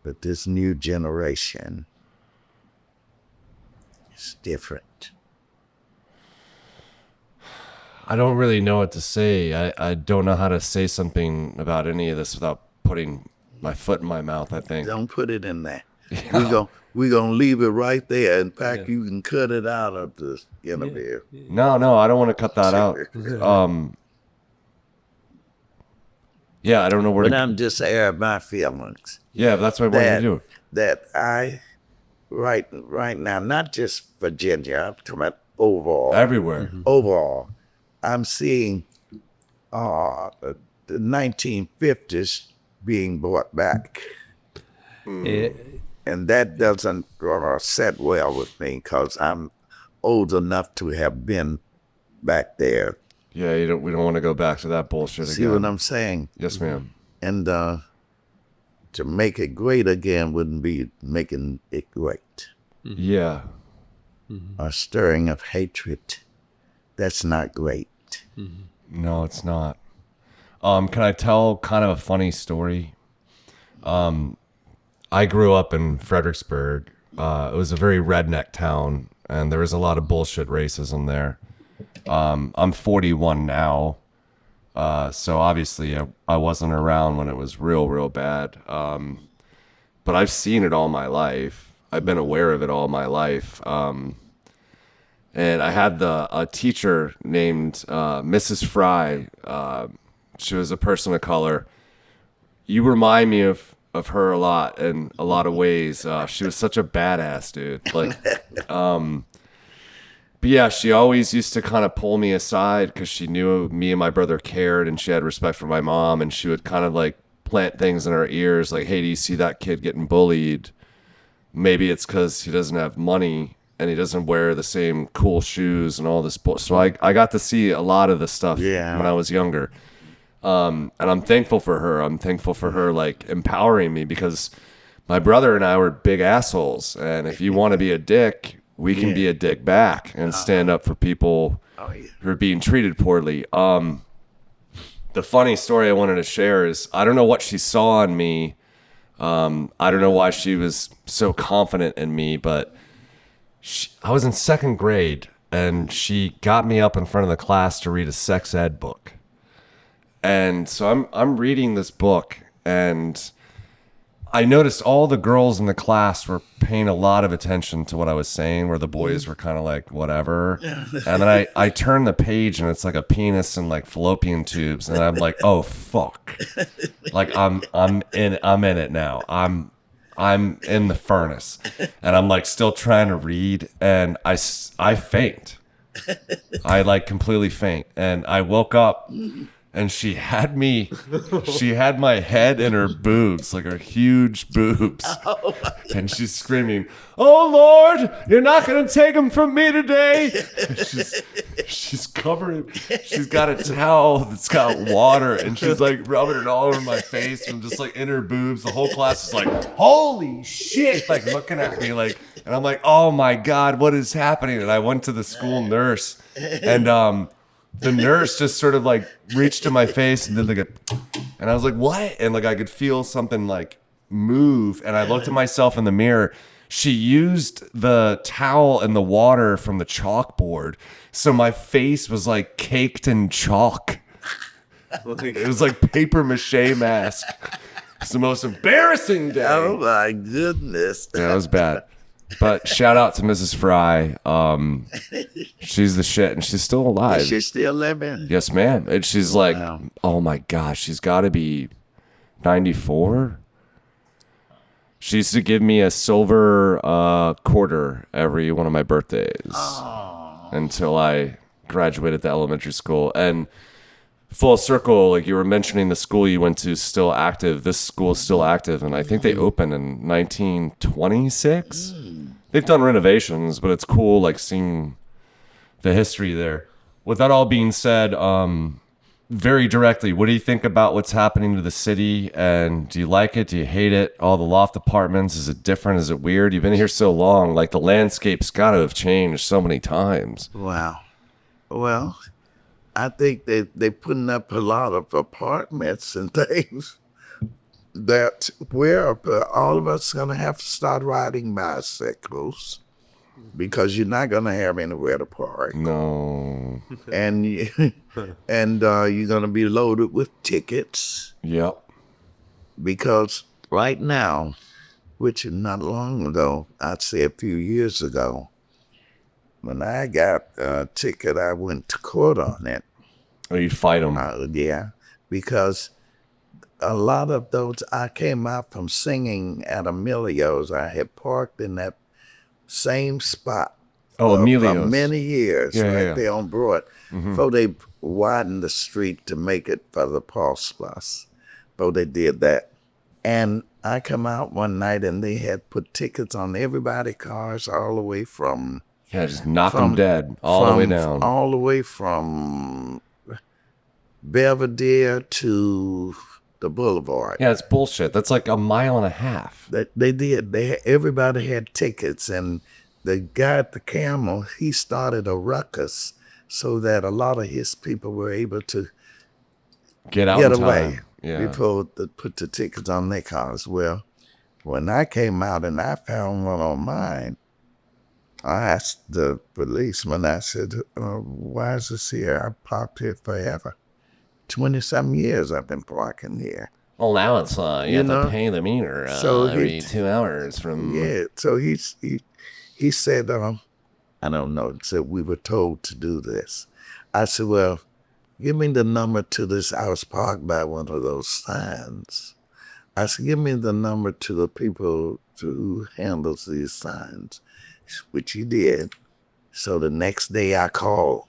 But this new generation is different. I don't really know what to say. I don't know how to say something about any of this without putting my foot in my mouth, I think. Don't put it in there. Yeah. We're gonna leave it right there. In fact, you can cut it out of this interview. No, I don't want to cut that out. Yeah, I don't know where But to... I'm just airing my feelings. Yeah, that's what I want you to do. That I, right now, not just Virginia, I'm talking about overall. Everywhere. Overall, I'm seeing the 1950s being brought back. And that doesn't set well with me because I'm old enough to have been back there. Yeah, we don't want to go back to that bullshit again. See what I'm saying? Yes, ma'am. And to make it great again wouldn't be making it great. Yeah. Or stirring of hatred. That's not great. No, it's not. Can I tell kind of a funny story? I grew up in Fredericksburg, it was a very redneck town, and there was a lot of bullshit racism there. I'm 41 now, so obviously I wasn't around when it was real bad. But I've seen it all my life. I've been aware of it all my life. And I had a teacher named Mrs. Fry. She was a person of color. You remind me of her a lot in a lot of ways. She was such a badass, dude. Like, but yeah, she always used to kind of pull me aside because she knew me and my brother cared, and she had respect for my mom, and she would kind of like plant things in our ears, like, hey, do you see that kid getting bullied? Maybe it's because he doesn't have money and he doesn't wear the same cool shoes and all this. So I got to see a lot of the stuff when I was younger. And I'm thankful for her. I'm thankful for her, like, empowering me, because my brother and I were big assholes. And if you want to be a dick, we can be a dick back and stand up for people who are being treated poorly. The funny story I wanted to share is, I don't know what she saw in me. I don't know why she was so confident in me, but I was in second grade and she got me up in front of the class to read a sex ed book. And so I'm reading this book, and I noticed all the girls in the class were paying a lot of attention to what I was saying, where the boys were kind of like, whatever. And then I turn the page and it's like a penis and like fallopian tubes. And I'm like, oh, fuck. Like I'm in it now. I'm in the furnace, and I'm like still trying to read, and I faint. I like completely faint. And I woke up, and she had my head in her boobs, like her huge boobs. Oh, and she's screaming, "Oh Lord, you're not going to take him from me today." She's covering, she's got a towel that's got water, and she's like rubbing it all over my face and just like in her boobs. The whole class is like, holy shit, like looking at me like, and I'm like, oh my God, what is happening? And I went to the school nurse, and the nurse just sort of like reached to my face and did like and I was like, what? And like I could feel something like move, and I looked at myself in the mirror. She used the towel and the water from the chalkboard, so my face was like caked in chalk. It was like paper mache mask. It's the most embarrassing day. Oh my goodness. Yeah, it was bad. But shout out to Mrs. Fry. She's the shit, and she's still alive. She's still living. Yes, ma'am. And she's like, oh my gosh, she's got to be 94. She used to give me a silver quarter every one of my birthdays until I graduated the elementary school. And full circle, like you were mentioning, the school you went to is still active. This school is still active, and I think they opened in 1926. They've done renovations, but it's cool, like seeing the history there. With that all being said, very directly, what do you think about what's happening to the city? And do you like it? Do you hate it? All the loft apartments, is it different? Is it weird? You've been here so long, like the landscape's got to have changed so many times. Wow. Well, I think they're putting up a lot of apartments and things that we're all of us going to have to start riding bicycles, because you're not going to have anywhere to park. No. And you're going to be loaded with tickets. Yep. Because right now, which is not long ago, I'd say a few years ago, when I got a ticket, I went to court on it. Or you'd fight them. Yeah, because a lot of those, I came out from singing at Emilio's. I had parked in that same spot for many years, there on Broad, before they widened the street to make it for the Pulse Bus, before they did that. And I come out one night, and they had put tickets on everybody's cars all the way from... Yeah, just knock them dead all the way down. All the way from Belvedere to the Boulevard. Yeah, it's bullshit. That's like a mile and a half. They did. Everybody had tickets, and the guy at the Camel, he started a ruckus so that a lot of his people were able to get away before they put the tickets on their cars. Well, When I came out and I found one on mine, I asked the policeman, I said, why is this here? I parked here forever. 20-some years I've been parking here. Well, now it's you have know? to pay the meter So every 2 hours from. Yeah, so he said, I don't know, he said, we were told to do this. I said, well, give me the number to this house parked by one of those signs. I said, give me the number to the people who handles these signs, which he did. So the next day I called,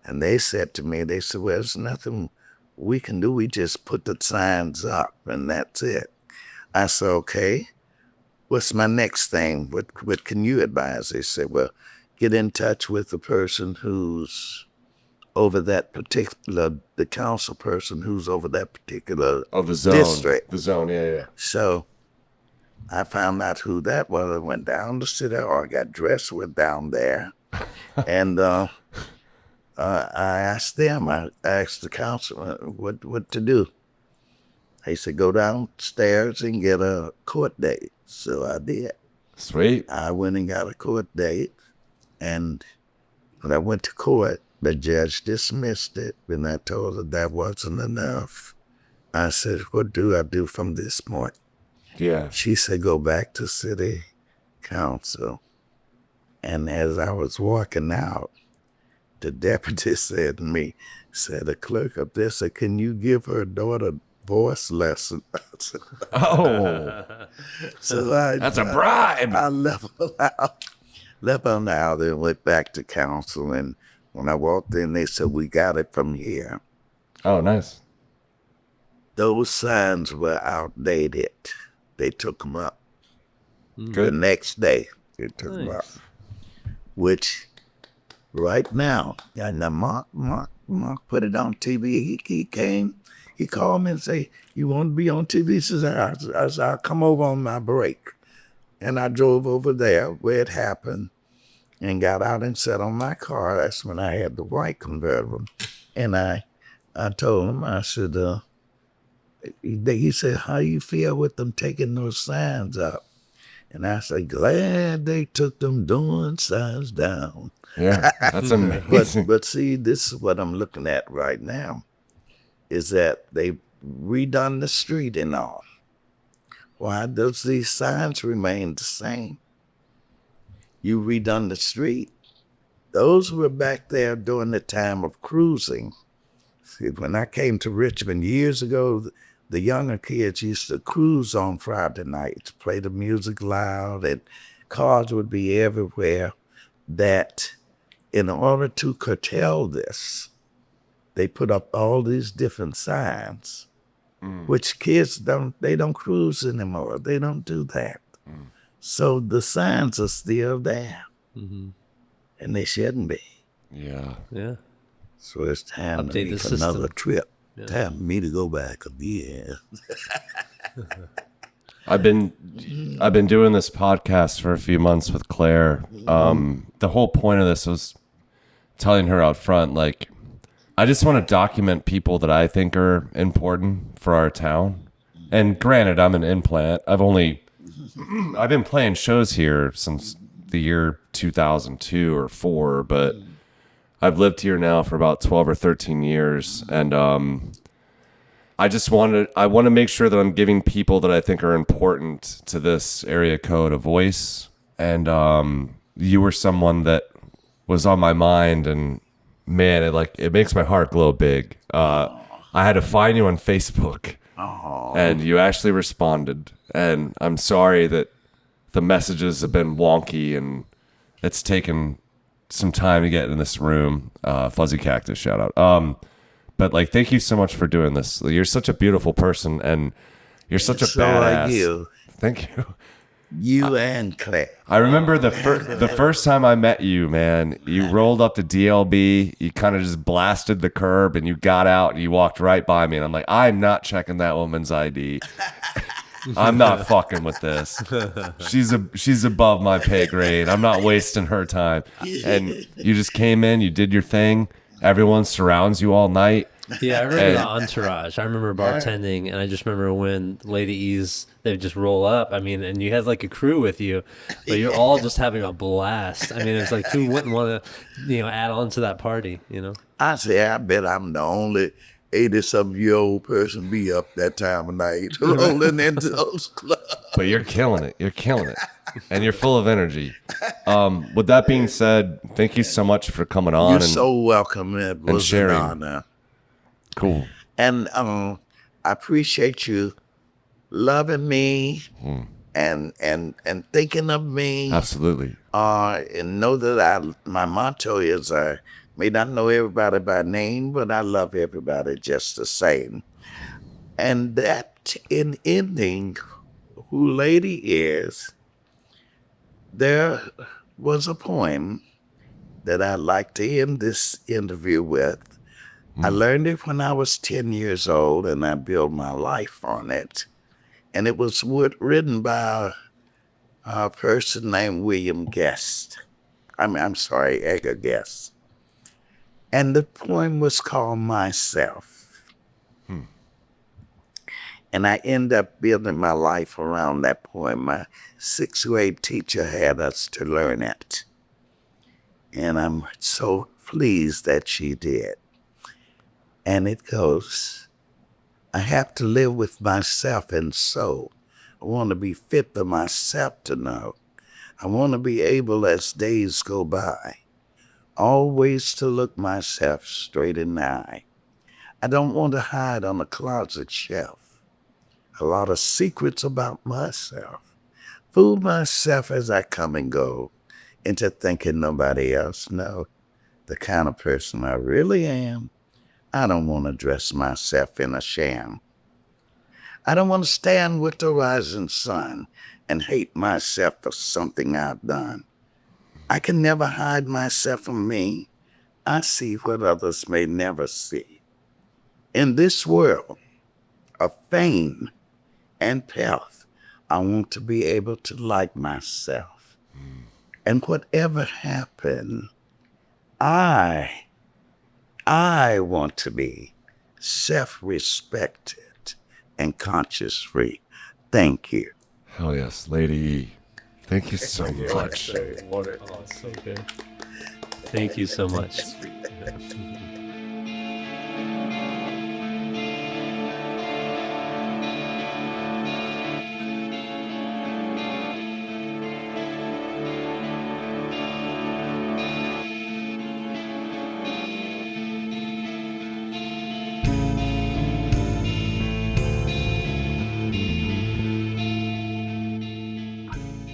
and they said to me, they said, well, there's nothing we can do. We just put the signs up, and that's it. I said, okay, what's my next thing? What can you advise? They said, well, get in touch with the person who's over that particular, the council person who's over that particular The zone. district. The zone, yeah. So I found out who that was. I went down to city hall. I got dressed, went down there. And I asked them, I asked the councilman what to do. He said, go downstairs and get a court date. So I did. Sweet. I went and got a court date. And when I went to court, the judge dismissed it. And I told her that wasn't enough. I said, what do I do from this point? Yeah. She said, go back to city council. And as I was walking out, the deputy said to me, said, the clerk up there said, can you give her daughter voice lesson? Oh. So That's a bribe. I left her out and went back to council. And when I walked in, they said, we got it from here. Oh, nice. Those signs were outdated. They took them up. The Good. next day, they took them up. Which, right now, and Mark put it on TV. He came, he called me and say, you want to be on TV? He says, I said, I'll come over on my break. And I drove over there where it happened and got out and sat on my car. That's when I had the white convertible. And I told him, I said, he said, how you feel with them taking those signs up? And I said, glad they took them darn signs down. Yeah, that's amazing. But see, this is what I'm looking at right now, is that they've redone the street and all. Why does these signs remain the same? You redone the street. Those were back there during the time of cruising. See, when I came to Richmond years ago, the younger kids used to cruise on Friday nights, play the music loud, and cars would be everywhere. That in order to curtail this, they put up all these different signs, which kids don't cruise anymore. They don't do that. So the signs are still there, and they shouldn't be. Yeah. Yeah. So it's time to Update the make system. another trip. Yeah. Time for me to go back again. I've been doing this podcast for a few months with Claire. The whole point of this was telling her out front, like, I just want to document people that I think are important for our town. And granted, I'm an implant. I've been playing shows here since the year 2002 or 4, but I've lived here now for about 12 or 13 years. And I want to make sure that I'm giving people that I think are important to this area code a voice. And you were someone that was on my mind, and man, it makes my heart glow big. I had to find you on Facebook, and you actually responded. And I'm sorry that the messages have been wonky, and it's taken some time to get in this room. Fuzzy Cactus, shout out. But like, thank you so much for doing this. You're such a beautiful person, and you're such a So badass. are you. Thank you. You and Claire. I remember the first time I met you, man. You rolled up to DLB, you kind of just blasted the curb, and you got out and you walked right by me, and I'm like, I'm not checking that woman's ID. I'm not fucking with this. She's above my pay grade. I'm not wasting her time. And you just came in, you did your thing. Everyone surrounds you all night. Yeah, I remember And- the entourage. I remember bartending, and I just remember when Lady E's, they just roll up. I mean, and you had like a crew with you, but you're all just having a blast. I mean, it's like, who wouldn't want to, add on to that party, I say, I bet I'm the only 80-some-year-old person be up that time of night rolling into those clubs. But you're killing it. You're killing it. And you're full of energy. With that being said, thank you so much for coming on. You're and so welcome. It was sharing. an honor. Cool. And I appreciate you loving me and thinking of me. Absolutely. And know that my motto is I may not know everybody by name, but I love everybody just the same. And that in ending who Lady is, there was a poem that I'd like to end this interview with. I learned it when I was 10 years old, and I built my life on it. And it was written by a person named William Guest. I'm sorry, Edgar Guest. And the poem was called Myself. And I ended up building my life around that poem. My sixth grade teacher had us to learn it. And I'm so pleased that she did. And it goes, I have to live with myself and so. I want to be fit for myself to know. I want to be able as days go by, always to look myself straight in the eye. I don't want to hide on a closet shelf. A lot of secrets about myself. Fool myself as I come and go into thinking nobody else knows the kind of person I really am. I don't want to dress myself in a sham. I don't want to stand with the rising sun and hate myself for something I've done. I can never hide myself from me. I see what others may never see. In this world of fame and health, I want to be able to like myself. And whatever happened, I want to be self-respected and conscious-free. Thank you. Hell yes, Lady E. Thank you so much. Oh, so good. Thank you so much.